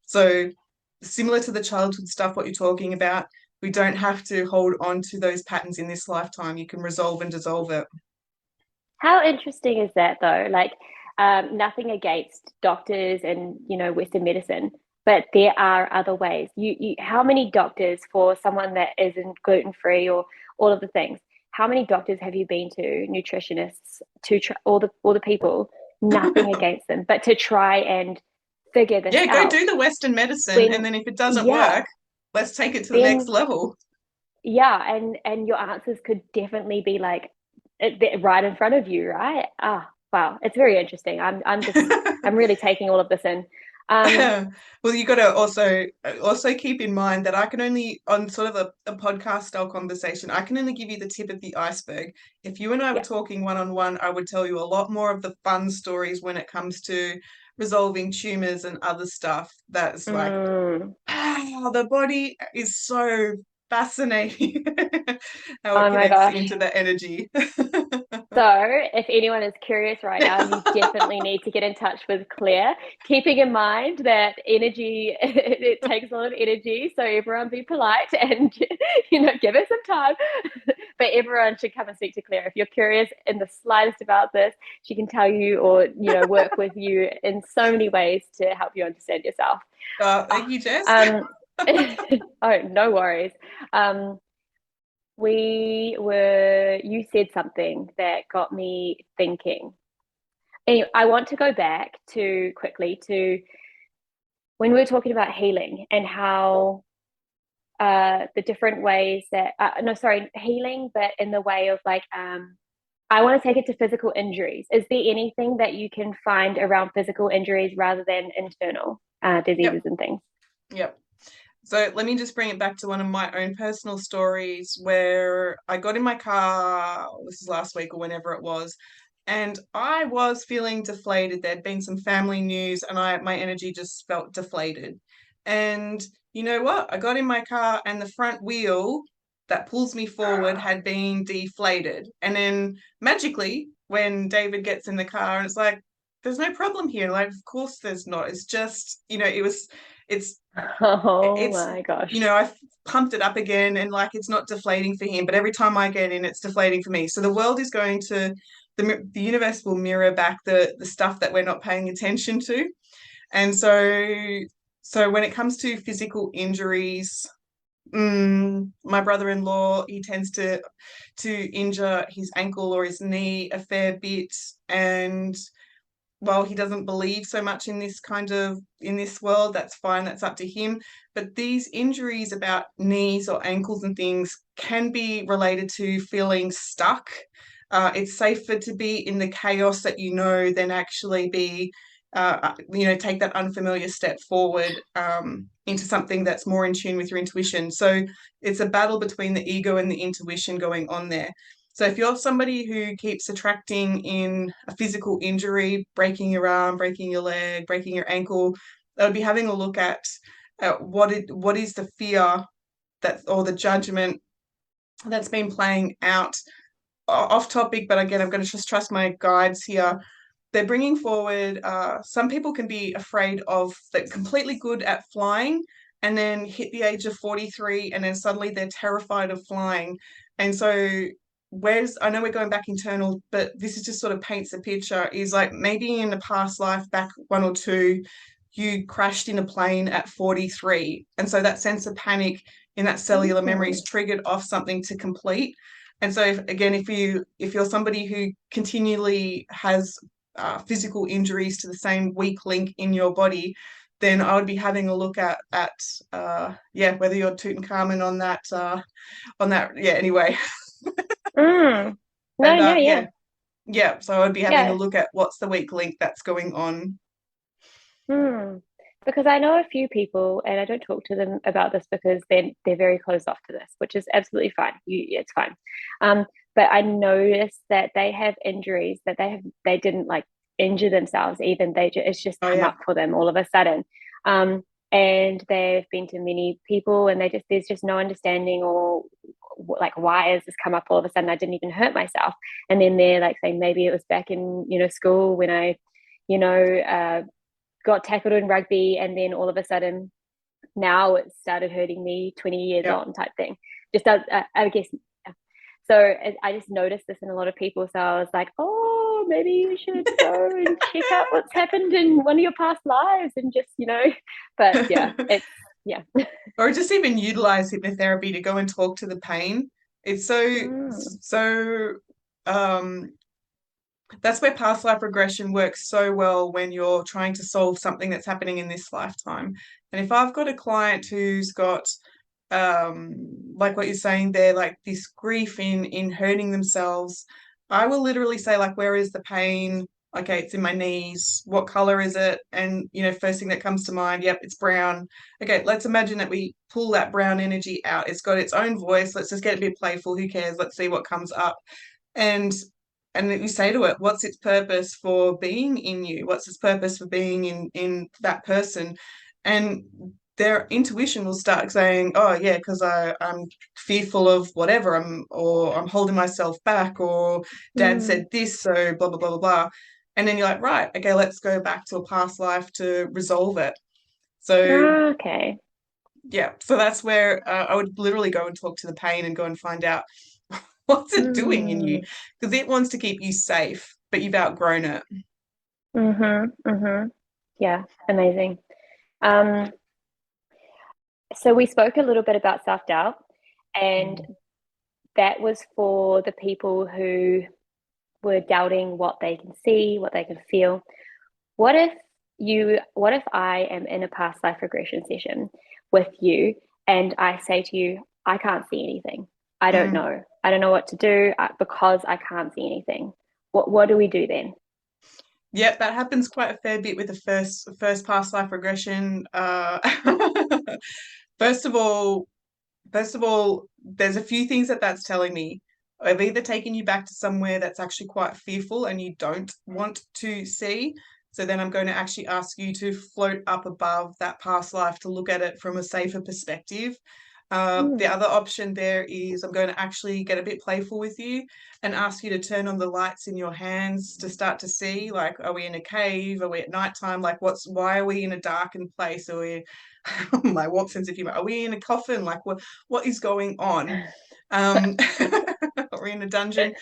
So similar to the childhood stuff, what you're talking about, we don't have to hold on to those patterns in this lifetime. You can resolve and dissolve it.
How interesting is that though? Like, nothing against doctors and Western medicine, but there are other ways. How many doctors for someone that isn't gluten free or all of the things? How many doctors have you been to? Nutritionists, all the people. Nothing against them, but to try and figure this
Yeah, go
out.
do the Western medicine, and
When
then if it doesn't
Yeah,
work, let's take it to the next
then
level.
yeah, and your answers could definitely be like right in front of you, right? Wow, it's very interesting. I'm really taking all of this in. Um,
Well, you got to also keep in mind that I can only, on sort of a podcast style conversation, I can only give you the tip of the iceberg. If you and I were
yeah.
talking one on one, I would tell you a lot more of the fun stories when it comes to resolving tumors and other stuff. That's like,
Mm.
wow, the body is so fascinating how it
Oh my
connects
gosh.
into the energy.
So, if anyone is curious right now, you definitely need to get in touch with Claire, keeping in mind that energy, it takes a lot of energy. So, everyone be polite and, give us some time. But everyone should come and speak to Claire. If you're curious in the slightest about this, she can tell you or, work with you in so many ways to help you understand yourself.
Thank
Oh,
you, Jess.
um, oh, no worries. Um, you said something that got me thinking. Anyway, I want to go back to quickly to when we were talking about healing and how the different ways that, no, sorry, healing, but in the way of like, I want to take it to physical injuries. Is there anything that you can find around physical injuries rather than internal diseases
Yep,
and things?
yep. So let me just bring it back to one of my own personal stories where I got in my car, this is last week or whenever it was, and I was feeling deflated. There'd been some family news and my energy just felt deflated. And you know what? I got in my car and the front wheel that pulls me forward had been deflated. And then magically, when David gets in the car and it's like, there's no problem here. Like, of course there's not. It's just, it's
Oh
it's
my gosh.
I've pumped it up again, and like it's not deflating for him, but every time I get in it's deflating for me. So the world is going to, the universe will mirror back the stuff that we're not paying attention to. And so when it comes to physical injuries, my brother-in-law, he tends to injure his ankle or his knee a fair bit. And while he doesn't believe so much in this world, that's fine, that's up to him. But these injuries about knees or ankles and things can be related to feeling stuck. It's safer to be in the chaos that than actually be take that unfamiliar step forward into something that's more in tune with your intuition. So it's a battle between the ego and the intuition going on there. So if you're somebody who keeps attracting in a physical injury, breaking your arm, breaking your leg, breaking your ankle, I would be having a look at what is the fear that, or the judgment that's been playing out. Off topic, but again, I'm going to just trust my guides here. They're bringing forward, some people can be afraid of, they're completely good at flying and then hit the age of 43 and then suddenly they're terrified of flying. And so I know we're going back internal, but this is just sort of paints a picture, is like maybe in a past life back one or two, you crashed in a plane at 43. And so that sense of panic in that cellular memory is triggered off something to complete. And so if you're somebody who continually has physical injuries to the same weak link in your body, then I would be having a look at whether you're Tutankhamun on that. Yeah, anyway.
No,
And
no, yeah.
So I would be having a
Yeah.
look at what's the weak link that's going on.
Because I know a few people, and I don't talk to them about this because they're very closed off to this, which is absolutely fine. It's fine. But I noticed that they have injuries that they didn't like injure themselves even. It's just
Oh
come
yeah.
up for them all of a sudden. And they've been to many people, and there's just no understanding, or like, why has this come up all of a sudden? I didn't even hurt myself. And then they're like saying maybe it was back in school when I you know got tackled in rugby, and then all of a sudden now it started hurting me 20 years
Yeah.
on type thing. Just I guess. So I just noticed this in a lot of people. So I was like, oh, maybe you should go and check out what's happened in one of your past lives, and just but yeah, it's yeah.
Or just even utilize hypnotherapy to go and talk to the pain. It's so that's where past life regression works so well, when you're trying to solve something that's happening in this lifetime. And if I've got a client who's got like what you're saying there, like this grief in hurting themselves, I will literally say, like, where is the pain? Okay, it's in my knees. What color is it? And first thing that comes to mind, yep, it's brown. Okay, let's imagine that we pull that brown energy out. It's got its own voice. Let's just get a bit playful. Who cares? Let's see what comes up. And you say to it, what's its purpose for being in you? What's its purpose for being in that person? And their intuition will start saying, oh yeah, because I'm fearful of whatever, I'm holding myself back, or dad said this, so blah blah blah blah blah. And then you're like, right, okay, let's go back to a past life to resolve it. So
Okay.
yeah, so that's where I would literally go and talk to the pain and go and find out what's it doing in you,
Mm.
because it wants to keep you safe, but you've outgrown it.
Yeah, amazing. Um, so we spoke a little bit about self-doubt, and that was for the people who were doubting what they can see, what they can feel. What if I am in a past life regression session with you, and I say to you, I can't see anything. I don't
Mm.
know. I don't know what to do because I can't see anything. What do we do then?
Yep, that happens quite a fair bit with the first past life regression. First of all, there's a few things that's telling me. I've either taken you back to somewhere that's actually quite fearful and you don't want to see. So then I'm going to actually ask you to float up above that past life to look at it from a safer perspective. The
Mm.
other option there is I'm going to actually get a bit playful with you and ask you to turn on the lights in your hands to start to see, like, are we in a cave? Are we at nighttime? Like, why are we in a darkened place? Are we, my what sense of humor? Are we in a coffin? Like, what is going on? Are we in a dungeon?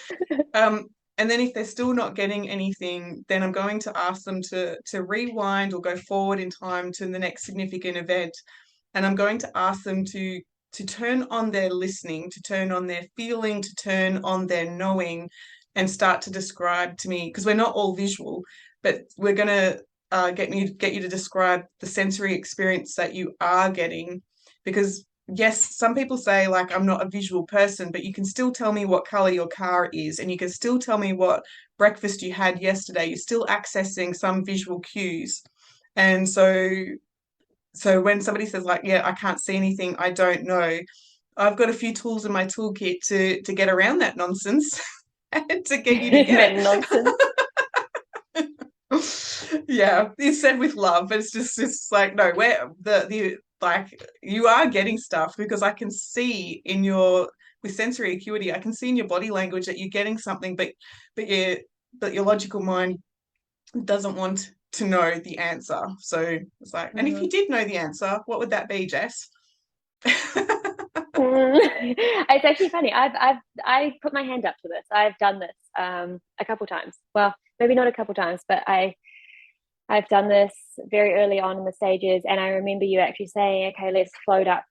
And then if they're still not getting anything, then I'm going to ask them to rewind or go forward in time to the next significant event. And I'm going to ask them to turn on their listening, to turn on their feeling, to turn on their knowing, and start to describe to me, because we're not all visual, but we're going to get you to describe the sensory experience that you are getting. Because yes, some people say, like, I'm not a visual person, but you can still tell me what color your car is, and you can still tell me what breakfast you had yesterday, you're still accessing some visual cues. And so when somebody says like, yeah, I can't see anything, I don't know, I've got a few tools in my toolkit to get around that nonsense and to get you to
That
get
nonsense.
it. Yeah, it's said with love, but it's like, no, where the like you are getting stuff, because I can see in your, with sensory acuity, I can see in your body language that you're getting something, but your logical mind doesn't want to know the answer. So it's like, and if you did know the answer, what would that be, Jess?
It's actually funny. I put my hand up to this. I've done this a couple times. Well, maybe not a couple times, but I've done this very early on in the stages, and I remember you actually saying, "Okay, let's float up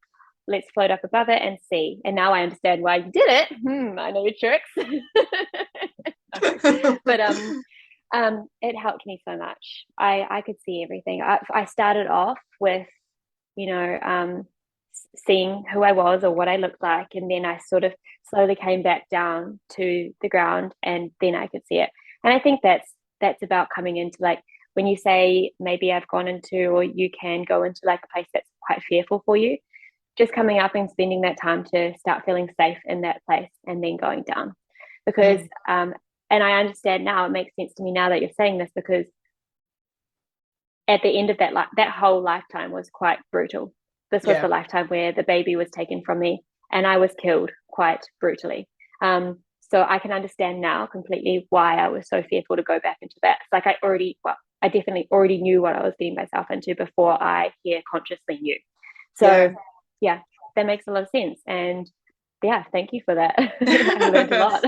above it and see." And now I understand why you did it. I know your tricks. But it helped me so much. I could see everything. I started off with, you know, seeing who I was or what I looked like, and then I sort of slowly came back down to the ground, and then I could see it. And I think that's about coming into, like, when you say maybe I've gone into, or you can go into, like a place that's quite fearful for you, just coming up and spending that time to start feeling safe in that place and then going down. Because and I understand now, it makes sense to me now that you're saying this, because at the end of that whole lifetime was quite brutal. This was the
Yeah.
lifetime where the baby was taken from me and I was killed quite brutally. So I can understand now completely why I was so fearful to go back into that. It's like I definitely already knew what I was getting myself into before I here consciously knew. So
Yeah.
yeah, that makes a lot of sense. And yeah, thank you for that. I learned a lot.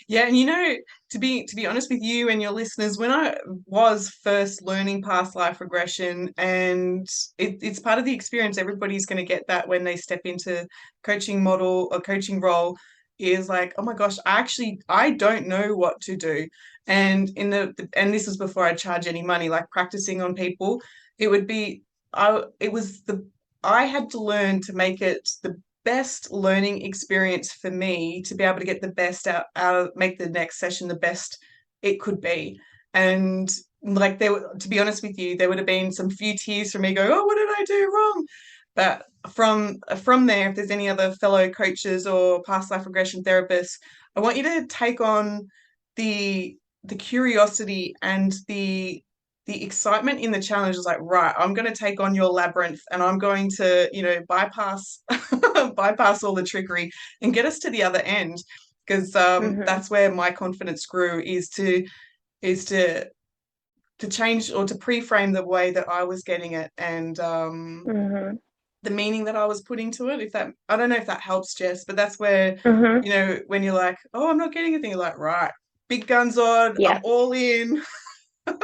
Yeah, and to be honest with you and your listeners, when I was first learning past life regression, and it's part of the experience, everybody's going to get that when they step into coaching model or coaching role, is like, oh my gosh, I don't know what to do. And and this was before I charge any money, like practicing on people, it would be it was the I had to learn to make it the best learning experience for me, to be able to get the best out of, make the next session the best it could be. And like, to be honest with you, there would have been some few tears from me going, oh, what did I do wrong? But from there, if there's any other fellow coaches or past life regression therapists, I want you to take on the curiosity and the excitement in the challenge. Is like, right, I'm going to take on your labyrinth, and I'm going to, bypass bypass all the trickery and get us to the other end. Because that's where my confidence grew, is to change, or to pre-frame the way that I was getting it, and
Mm-hmm.
the meaning that I was putting to it. If that, I don't know if that helps, Jess, but that's where,
Mm-hmm.
when you're like, oh, I'm not getting anything, you're like, right, big guns on, I'm
Yeah.
all in.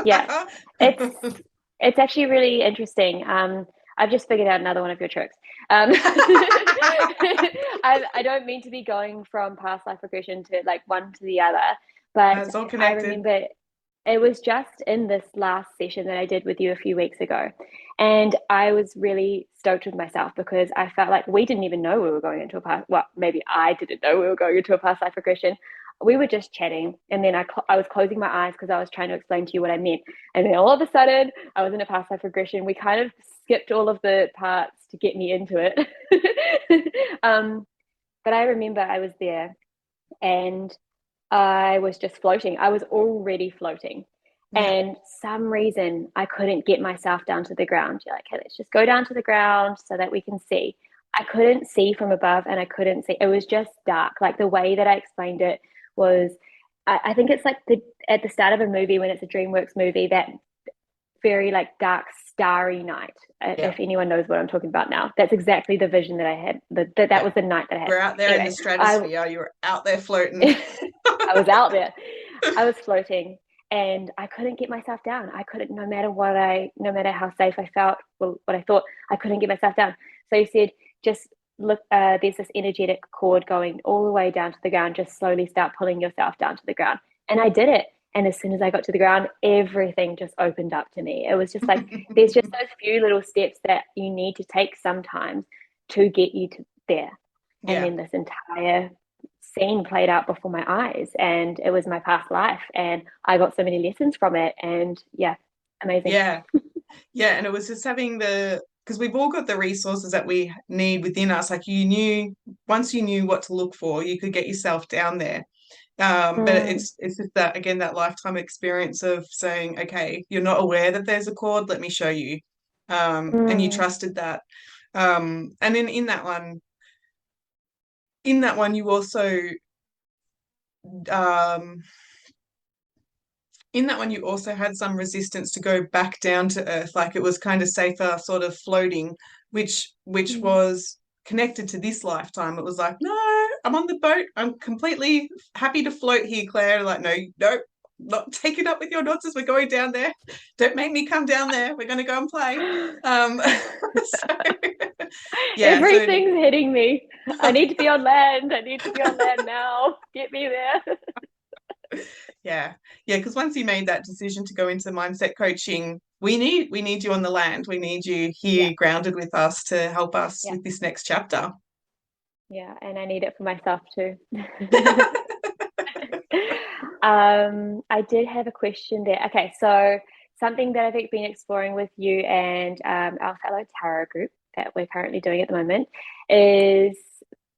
Yeah. It's it's actually really interesting. I've just figured out another one of your tricks. I don't mean to be going from past life regression to like one to the other, but
It's all
I
connected.
remember it was just in this last session that I did with you a few weeks ago. And I was really stoked with myself because I felt like we didn't even know we were going into a past, well, maybe I didn't know we were going into a past life regression. We were just chatting, and then I was closing my eyes because I was trying to explain to you what I meant. And then all of a sudden, I was in a past life regression. We kind of skipped all of the parts to get me into it. But I remember I was there and I was just floating. I was already floating.
Yeah.
And some reason I couldn't get myself down to the ground. You're like, hey, let's just go down to the ground so that we can see. I couldn't see from above, and I couldn't see. It was just dark. Like the way that I explained it was, I think it's like at the start of a movie when it's a DreamWorks movie, that very like dark, starry night.
Yeah.
If anyone knows what I'm talking about now, that's exactly the vision that I had. That
Yeah.
was the night that I had.
We're out there in the
Anyway, I
stratosphere. You're out there floating.
I was out there. I was floating and I couldn't get myself down. I couldn't, no matter how safe I felt, well, what I thought, I couldn't get myself down. So you said, just look, there's this energetic cord going all the way down to the ground. Just slowly start pulling yourself down to the ground. And I did it. And as soon as I got to the ground, everything just opened up to me. It was just like, there's just those few little steps that you need to take sometimes to get you to there. And
Yeah.
then this entire scene played out before my eyes, and it was my past life, and I got so many lessons from it. And yeah, amazing.
Yeah. Yeah, and it was just having because we've all got the resources that we need within us. Like once you knew what to look for, you could get yourself down there. But
Mm,
it's just that again, that lifetime experience of saying, okay, you're not aware that there's a cord, let me show you. And you
mm,
trusted that. And then in that one, you also um in that one you also had some resistance to go back down to earth, like it was kind of safer sort of floating, which
mm.
was connected to this lifetime. It was like, no, I'm on the boat, I'm completely happy to float here, Claire. Like, no, no, not take it up with your nonsense, we're going down there, don't make me come down there, we're going to go and play. So yeah, so
Everything's hitting me. I need to be on land. I need to be on land now. Get me there.
yeah, yeah, because once you made that decision to go into mindset coaching, we need you on the land. We need you
Yeah,
here grounded with us to help us
yeah,
with this next chapter.
yeah. And I need it for myself too. I did have a question there. Okay, so something that I've been exploring with you and our fellow tarot group that we're currently doing at the moment is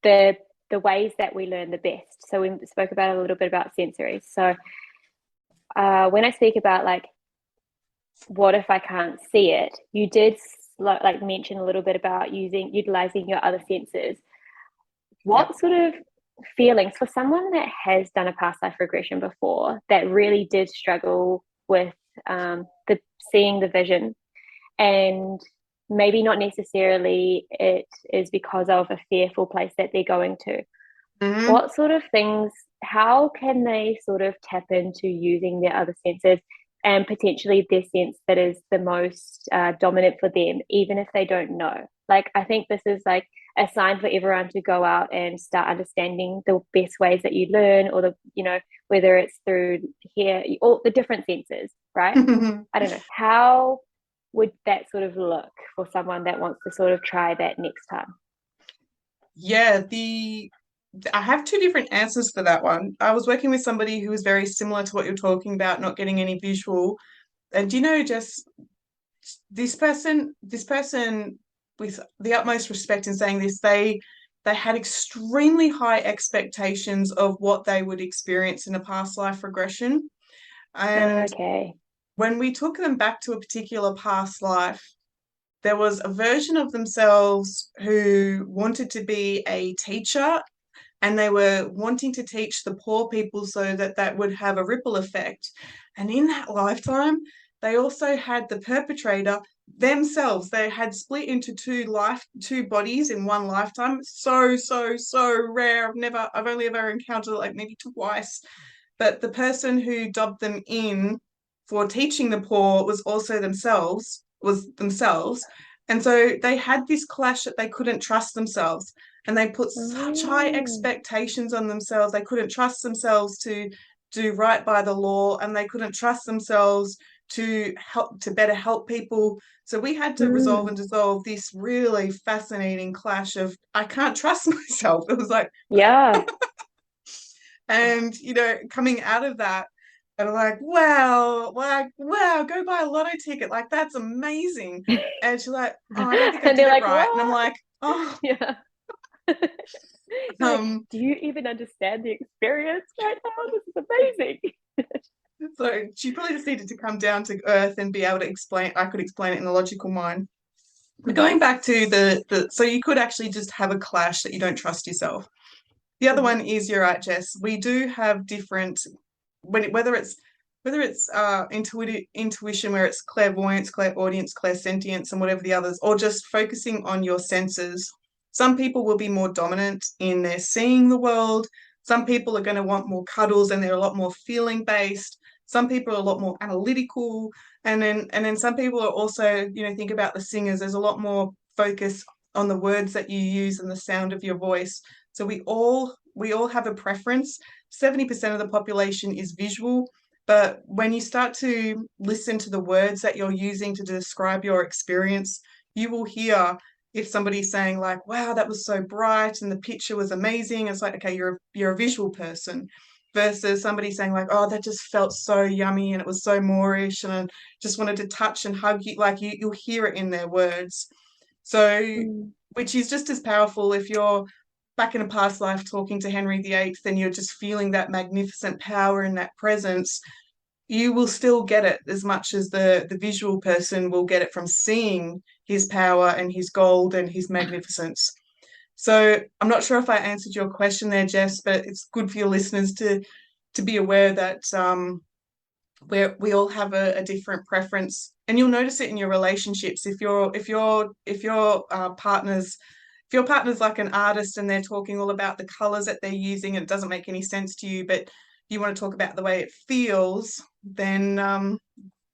the the ways that we learn the best. So we spoke about a little bit about sensory. So when I speak about like, what if I can't see it? You did like mention a little bit about utilizing your other senses.
Yep.
What sort of feelings for someone that has done a past life regression before that really did struggle with the seeing the vision, and maybe not necessarily it is because of a fearful place that they're going to,
Hmm.
what sort of things, how can they sort of tap into using their other senses and potentially their sense that is the most dominant for them, even if they don't know? Like, I think this is like a sign for everyone to go out and start understanding the best ways that you learn, or whether it's through here, all the different senses, right? I don't know. How would that sort of look for someone that wants to sort of try that next time?
Yeah, I have two different answers for that one. I was working with somebody who was very similar to what you're talking about, not getting any visual. And just this person, with the utmost respect in saying this, they had extremely high expectations of what they would experience in a past life regression. And
Okay.
when we took them back to a particular past life, there was a version of themselves who wanted to be a teacher, and they were wanting to teach the poor people so that that would have a ripple effect. And in that lifetime, they also had the perpetrator themselves. They had split into two bodies in one lifetime. So, so, so rare. I've only ever encountered it like maybe twice. But the person who dubbed them in for teaching the poor was themselves. And so they had this clash that they couldn't trust themselves, and they put such high
Mm,
expectations on themselves. They couldn't trust themselves to do right by the law, and they couldn't trust themselves to better help people. So we had to resolve
mm.
and dissolve this really fascinating clash of I can't trust myself. It was like,
Yeah.
and coming out of that, and I'm like, wow, wow, go buy a lotto ticket. Like, that's amazing. And she's like, oh, I don't think I
And
did
they're
it
like,
right. And I'm
what?
like, oh,
Yeah. You're like,
um,
do you even understand the experience right now? This is amazing.
so she probably just needed to come down to earth and be able to explain. I could explain it in a logical mind. But going back to so you could actually just have a clash that you don't trust yourself. The other
Mm-hmm.
one is, you're right, Jess. We do have different, whether it's intuition, where it's clairvoyance, clairaudience, clairsentience, and whatever the others, or just focusing on your senses. Some people will be more dominant in their seeing the world. Some people are going to want more cuddles and they're a lot more feeling based. Some people are a lot more analytical, and then some people are also, think about the singers. There's a lot more focus on the words that you use and the sound of your voice. So we all have a preference. 70% of the population is visual, but when you start to listen to the words that you're using to describe your experience, you will hear if somebody's saying like, wow, that was so bright and the picture was amazing, it's like, okay, you're a visual person, versus somebody saying like, oh, that just felt so yummy and it was so moreish and I just wanted to touch and hug you. Like you'll hear it in their words. So,
Mm.
which is just as powerful. If you're back in a past life talking to Henry VIII, then you're just feeling that magnificent power and that presence. You will still get it as much as the visual person will get it from seeing his power and his gold and his magnificence. So I'm not sure if I answered your question there, Jess, but it's good for your listeners to be aware that we all have a different preference, and you'll notice it in your relationships. If your partner's like an artist and they're talking all about the colors that they're using and it doesn't make any sense to you, but you want to talk about the way it feels, then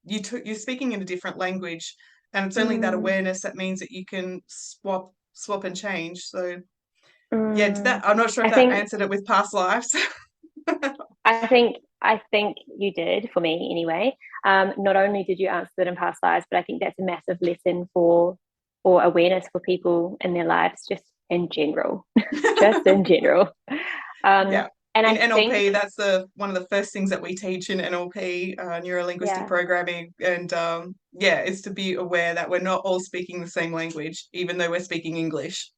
you're speaking in a different language, and it's only that
Mm.
awareness that means that you can swap and change. So yeah,
Mm.
I'm not sure if
I
that
think
answered it with past lives.
I think you did for me anyway. Not only did you answer that in past lives, but I think that's a massive lesson for or awareness for people in their lives, just in general, just in general. Um,
Yeah.
and
In
I think,
NLP, that's the one of the first things that we teach in NLP, neuro-linguistic
yeah.
programming, and yeah, is to be aware that we're not all speaking the same language, even though we're speaking English.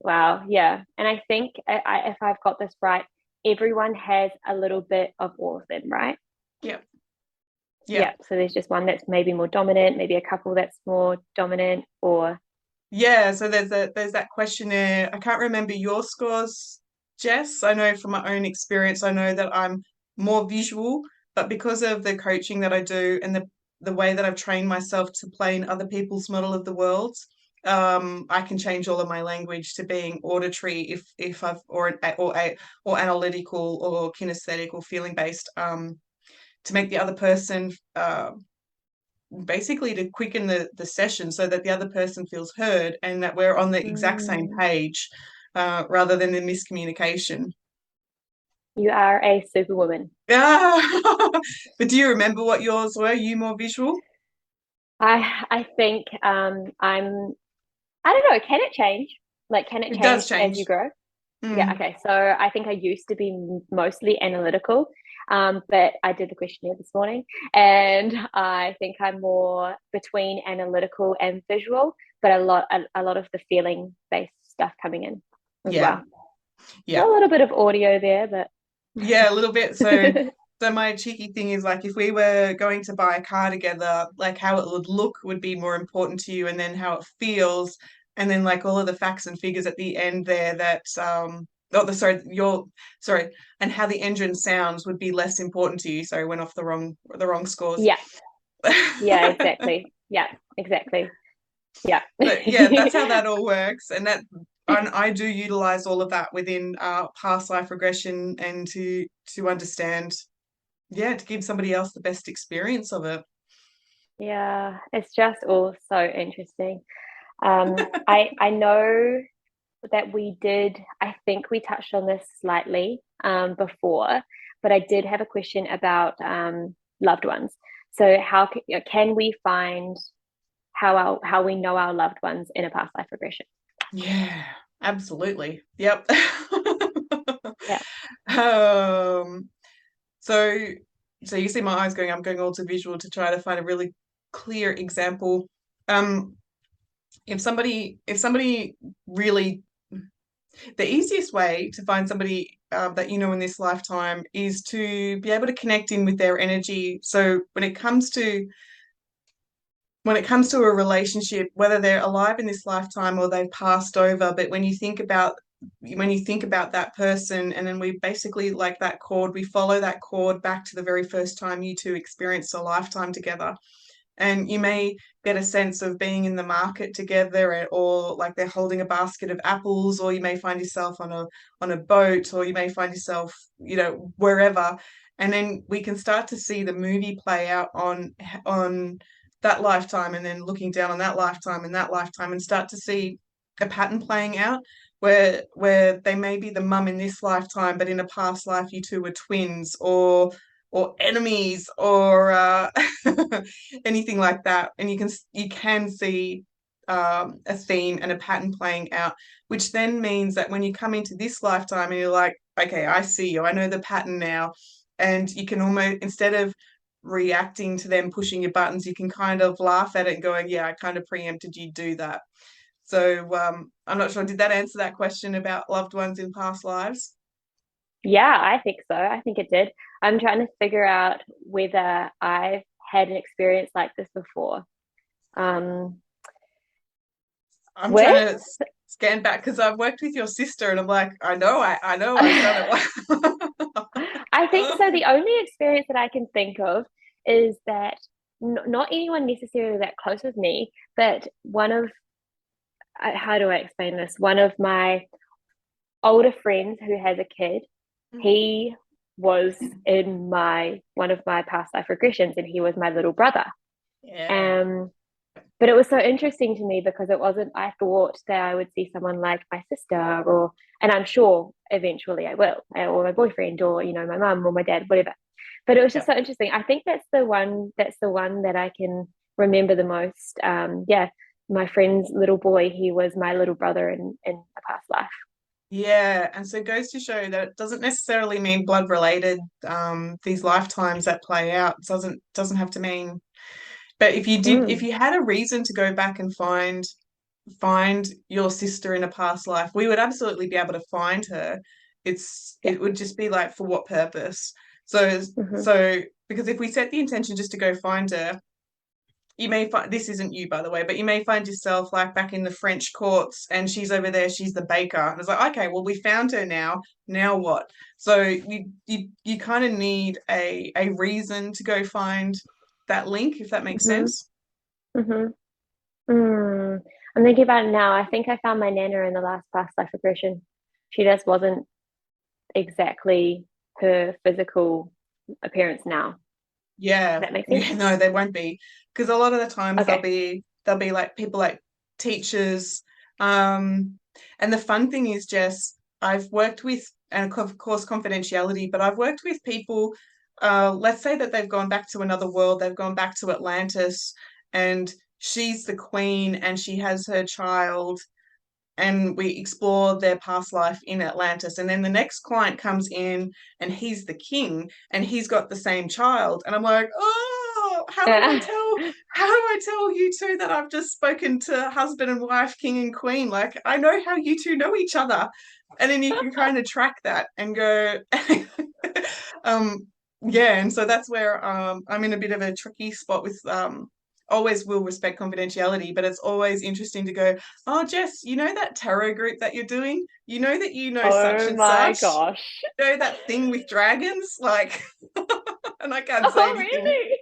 Wow, yeah. And I think if I've got this right, everyone has a little bit of all of them, right?
Yeah, yeah,
Yeah. So there's just one that's maybe more dominant, maybe a couple that's more dominant, or
yeah. So there's that questionnaire. I can't remember your scores, Jess. I know from my own experience, I know that I'm more visual, but because of the coaching that I do and the way that I've trained myself to play in other people's model of the world, I can change all of my language to being auditory if I've or analytical or kinesthetic or feeling based, to make the other person basically to quicken the session so that the other person feels heard and that we're on the exact same
mm,
page, rather than the miscommunication.
you are a superwoman.
Ah! But do you remember what yours were? You more visual?
I think I don't know, can it change? Like, can it
It does
change as you
change.
grow? Yeah,
Mm,
okay. So I think I used to be mostly analytical, but I did the questionnaire this morning, and I think I'm more between analytical and visual, but a lot of the feeling based stuff coming in as
yeah,
well. A
yeah,
little bit of audio there, but
yeah, a little bit. So my cheeky thing is like if we were going to buy a car together, like how it would look would be more important to you, and then how it feels, and then like all of the facts and figures at the end there that oh, sorry, and how the engine sounds would be less important to you. Sorry, went off the wrong scores.
yeah, yeah, exactly. Yeah, exactly. Yeah.
But yeah, that's how that all works, and I do utilize all of that within past life regression, and to understand, yeah, to give somebody else the best experience of it.
Yeah, it's just all so interesting. I know that we did, I think we touched on this slightly before, but I did have a question about loved ones. So can we find how we know our loved ones in a past life regression?
Yeah, absolutely. Yep.
Yeah.
Um, so so you see my eyes going, I'm going all to visual to try to find a really clear example. Um, if somebody really, the easiest way to find somebody that you know in this lifetime is to be able to connect in with their energy. So when it comes to a relationship, whether they're alive in this lifetime or they've passed over, but when you think about that person, and then we basically, like that cord, we follow that cord back to the very first time you two experienced a lifetime together. And you may get a sense of being in the market together, or like they're holding a basket of apples, or you may find yourself on a boat, or you may find yourself, wherever. And then we can start to see the movie play out on that lifetime, and then looking down on that lifetime and that lifetime, and start to see a pattern playing out where they may be the mum in this lifetime, but in a past life you two were twins, or enemies, or anything like that. And you can see a theme and a pattern playing out, which then means that when you come into this lifetime and you're like, okay, I see you, I know the pattern now, and you can almost, instead of reacting to them pushing your buttons, you can kind of laugh at it and going, yeah, I kind of preempted you do that. So I'm not sure, did that answer that question about loved ones in past lives?
Yeah, I think so. I think it did. I'm trying to figure out whether I've had an experience like this before. Um,
I'm
with
trying to scan back because I've worked with your sister and I'm like, I know I've done
I think
it.
so. The only experience that I can think of is that not anyone necessarily that close with me, but one of, how do I explain this? One of my older friends who has a kid, he was in my one of my past life regressions, and he was my little brother.
Yeah.
Um, but it was so interesting to me because it wasn't, I thought that I would see someone like my sister, or, and I'm sure eventually I will, or my boyfriend, or, my mum or my dad, whatever. But it was just
Yeah.
so interesting. I think that's the one that I can remember the most. Yeah, my friend's little boy, he was my little brother in a past life.
Yeah, and so it goes to show that it doesn't necessarily mean blood related. These lifetimes that play out doesn't have to mean. But if
Mm,
you had a reason to go back and find your sister in a past life, we would absolutely be able to find her.
yeah.
It would just be like for what purpose? So
Hmm.
so because if we set the intention just to go find her, you may find this isn't you by the way, but you may find yourself like back in the French courts and she's over there, she's the baker. And it's like, okay, well, we found her now. Now what? So you kind of need a reason to go find that link, if that makes
Hmm.
sense.
Hmm. Mm. I'm thinking about it now. I think I found my nana in the last past life regression. She just wasn't exactly her physical appearance now. Does
Yeah.
that make sense?
Yeah, no, they won't be. Because a lot of the times
Okay.
they'll be like people like teachers. Um, and the fun thing is, Jess, I've worked with, and of course confidentiality, but I've worked with people, let's say that they've gone back to another world, they've gone back to Atlantis, and she's the queen and she has her child and we explore their past life in Atlantis. And then the next client comes in and he's the king and he's got the same child. And I'm like, oh,
Yeah.
how do I tell you two that I've just spoken to husband and wife, king and queen? Like, I know how you two know each other. And then you can kind of track that and go, um, yeah. And so that's where I'm in a bit of a tricky spot with always will respect confidentiality, but it's always interesting to go, oh, Jess, you know that tarot group that you're doing? You know that you know such
Oh
and
my
such?
gosh.
You know that thing with dragons? Like, and I can't say
Oh,
anything.
really?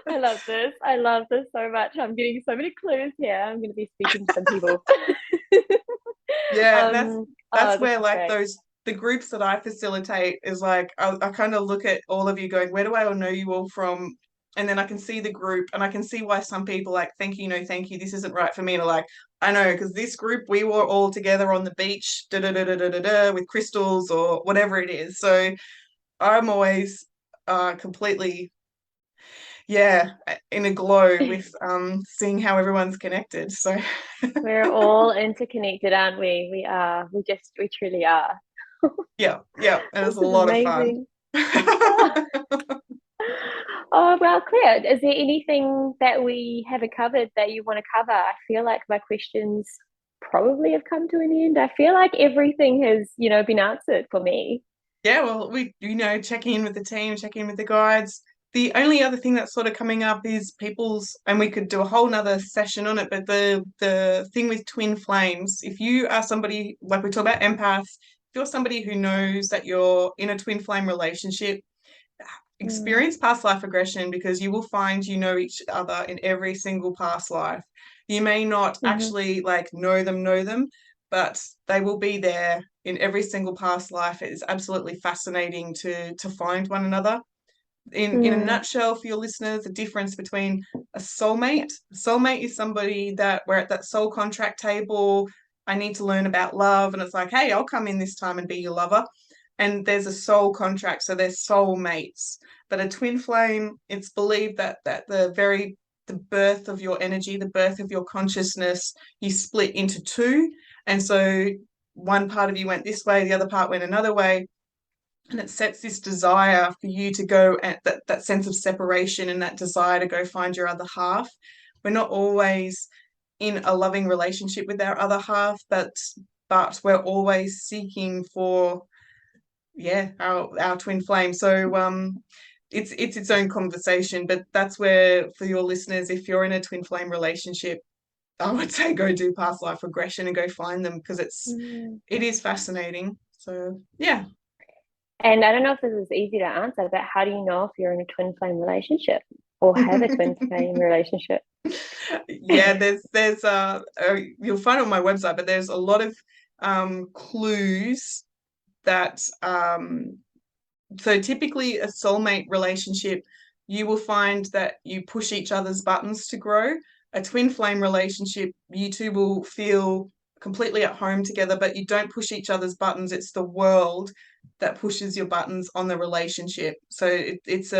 I love this. I love this so much. I'm getting so many clues here. I'm going to be speaking to some people.
Yeah, and that's
Oh, this
where
is
like
great.
those the groups that I facilitate is like I kind of look at all of you going, where do I all know you all from? And then I can see the group and I can see why some people like, thank you, no, thank you, this isn't right for me. And are like, I know, because this group we were all together on the beach, da da da da da da da, with crystals or whatever it is. So I'm always completely, yeah, in a glow with seeing how everyone's connected. So
We're all interconnected, aren't we? We are. We truly are.
yeah, yeah, it was
This
a
is
lot of fun.
amazing. Oh, well, Claire, is there anything that we haven't covered that you want to cover? I feel like my questions probably have come to an end. I feel like everything has, been answered for me.
Yeah, well, check in with the team, check in with the guides. The only other thing that's sort of coming up is people's, and we could do a whole nother session on it, but the thing with twin flames, if you are somebody, like we talk about empaths, if you're somebody who knows that you're in a twin flame relationship,
Mm,
experience past life regression because you will find you know each other in every single past life. You may not
mhm,
actually like know them, but they will be there in every single past life. It is absolutely fascinating to find one another. In a
mm,
nutshell, for your listeners, the difference between a soulmate. A soulmate is somebody that we're at that soul contract table. I need to learn about love, and it's like, hey, I'll come in this time and be your lover. And there's a soul contract, so they're soul mates. But a twin flame, it's believed that the very the birth of your energy, the birth of your consciousness, you split into two. And so one part of you went this way, the other part went another way. And it sets this desire for you to go at that sense of separation and that desire to go find your other half. We're not always in a loving relationship with our other half, but we're always seeking for, yeah, our twin flame. So it's its own conversation, but that's where, for your listeners, if you're in a twin flame relationship, I would say go do past life regression and go find them, because
Mm.
it is fascinating. So yeah.
And I don't know if this is easy to answer, but how do you know if you're in a twin flame relationship or have a twin flame relationship?
Yeah, you'll find it on my website, but there's a lot of clues that so typically a soulmate relationship, you will find that you push each other's buttons to grow. A twin flame relationship, you two will feel completely at home together, but you don't push each other's buttons. It's the world that pushes your buttons on the relationship. So it's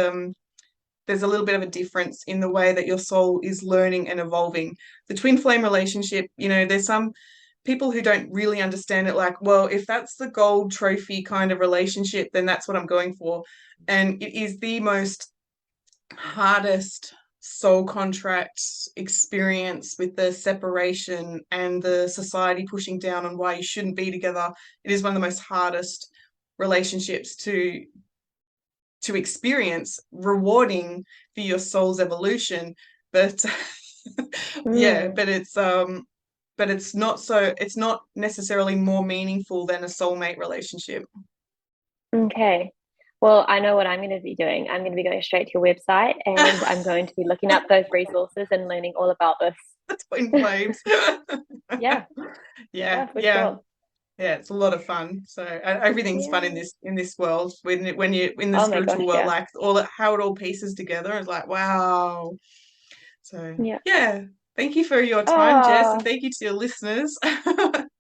there's a little bit of a difference in the way that your soul is learning and evolving. The twin flame relationship, there's some people who don't really understand it, like, well, if that's the gold trophy kind of relationship, then that's what I'm going for. And it is the most hardest soul contract experience, with the separation and the society pushing down on why you shouldn't be together. It is one of the most hardest relationships to experience, rewarding for your soul's evolution, but yeah,
Mm,
but it's not necessarily more meaningful than a soulmate relationship.
okay. Well, I know what I'm going to be doing. I'm going to be going straight to your website and I'm going to be looking up those resources and learning all about this.
Twin flames.
Yeah,
Yeah,
yeah, for
yeah.
sure.
Yeah, it's a lot of fun. So everything's fun in
Yeah.
this world, when you're in the
Oh my
spiritual
gosh,
world,
yeah.
like how it all pieces together. It's like, wow. So
Yeah.
yeah, thank you for your time, Jess, and
Oh,
thank you to your listeners.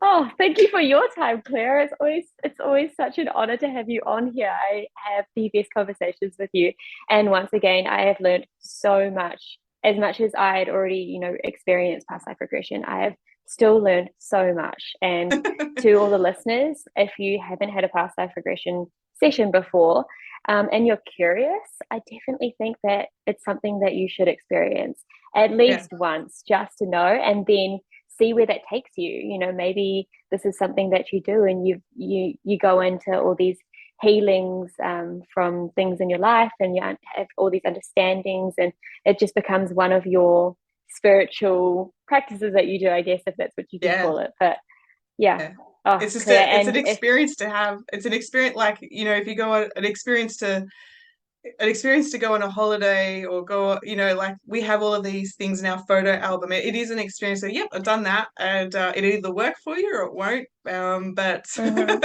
oh, thank you for your time, Claire. It's always such an honor to have you on here. I have the best conversations with you. And once again, I have learned so much. As much as I had already, experienced past life regression, I have still learned so much. And to all the listeners, if you haven't had a past life regression session before, and you're curious, I definitely think that it's something that you should experience at
Yeah,
least once, just to know, and then see where that takes you. Maybe this is something that you do and you go into all these healings from things in your life, and you have all these understandings, and it just becomes one of your spiritual practices that you do, I guess, if that's what you can
yeah,
call it. But yeah.
yeah.
Oh,
It's just
Claire.
it's an
And if
experience to have. It's an experience, like, if you go on an experience to go on a holiday, or go, like, we have all of these things in our photo album. It is an experience. So yep, I've done that, and it either work for you or it won't. But
mhm,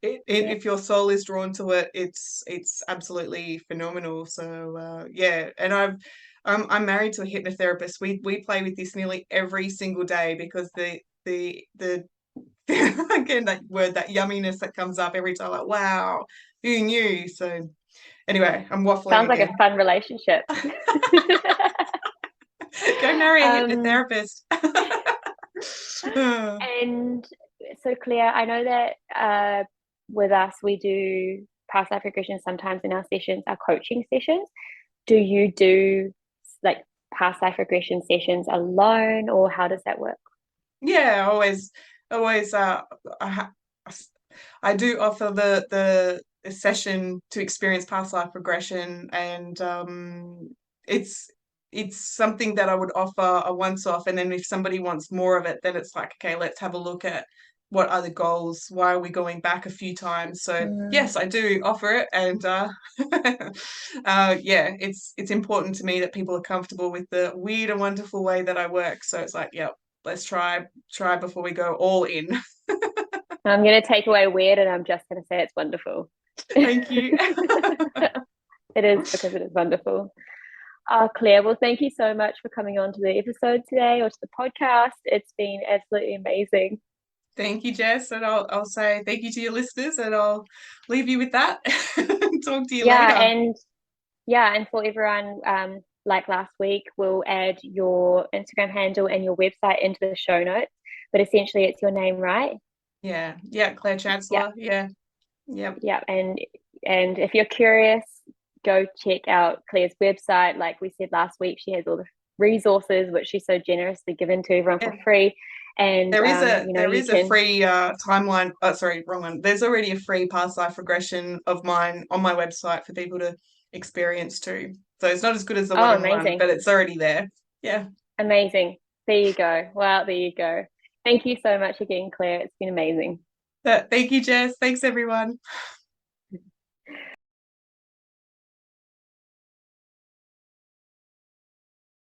yeah.
if your soul is drawn to it, it's absolutely phenomenal. So yeah, and I'm married to a hypnotherapist. We play with this nearly every single day, because the again, that word, that yumminess that comes up every time, like, wow, who knew? So anyway, I'm waffling
Sounds like a
again.
fun relationship.
Go marry a
um,
hypnotherapist.
And so, Claire, I know that with us, we do past life regression sometimes in our sessions, our coaching sessions. Do you do like past life regression sessions alone, or how does that work?
Yeah, always. I, I do offer the session to experience past life regression, and it's it's something that I would offer a once off, and then if somebody wants more of it, then it's like, okay, let's have a look at what are the goals. Why are we going back a few times? So
Mm,
yes, I do offer it, and yeah, it's important to me that people are comfortable with the weird and wonderful way that I work. So it's like, yeah, let's try before we go all in.
I'm going to take away weird, and I'm just going to say it's wonderful.
Thank you.
It is, because it is wonderful. Claire, well, thank you so much for coming on to the episode today, or to the podcast. It's been absolutely amazing.
Thank you, Jess, and I'll say thank you to your listeners, and I'll leave you with that. Talk to you
Yeah,
later.
and yeah, and for everyone like last week, we'll add your Instagram handle and your website into the show notes. But essentially, it's your name, right?
Yeah. Yeah. Claire
Yeah,
Chancellor. Yeah. Yep.
yeah. And if you're curious, go check out Claire's website. Like we said last week, she has all the resources which she's so generously given to everyone
Yeah.
for free. And
There
you
is a
can.
free timeline. Oh, sorry, wrong one. There's already a free past life regression of mine on my website for people to experience too. So it's not as good as the
Oh,
one-on-one,
amazing.
but it's already there. Yeah.
Amazing. There you go. Wow, there you go. Thank you so much again, Claire. It's been amazing.
Thank you, Jess. Thanks, everyone.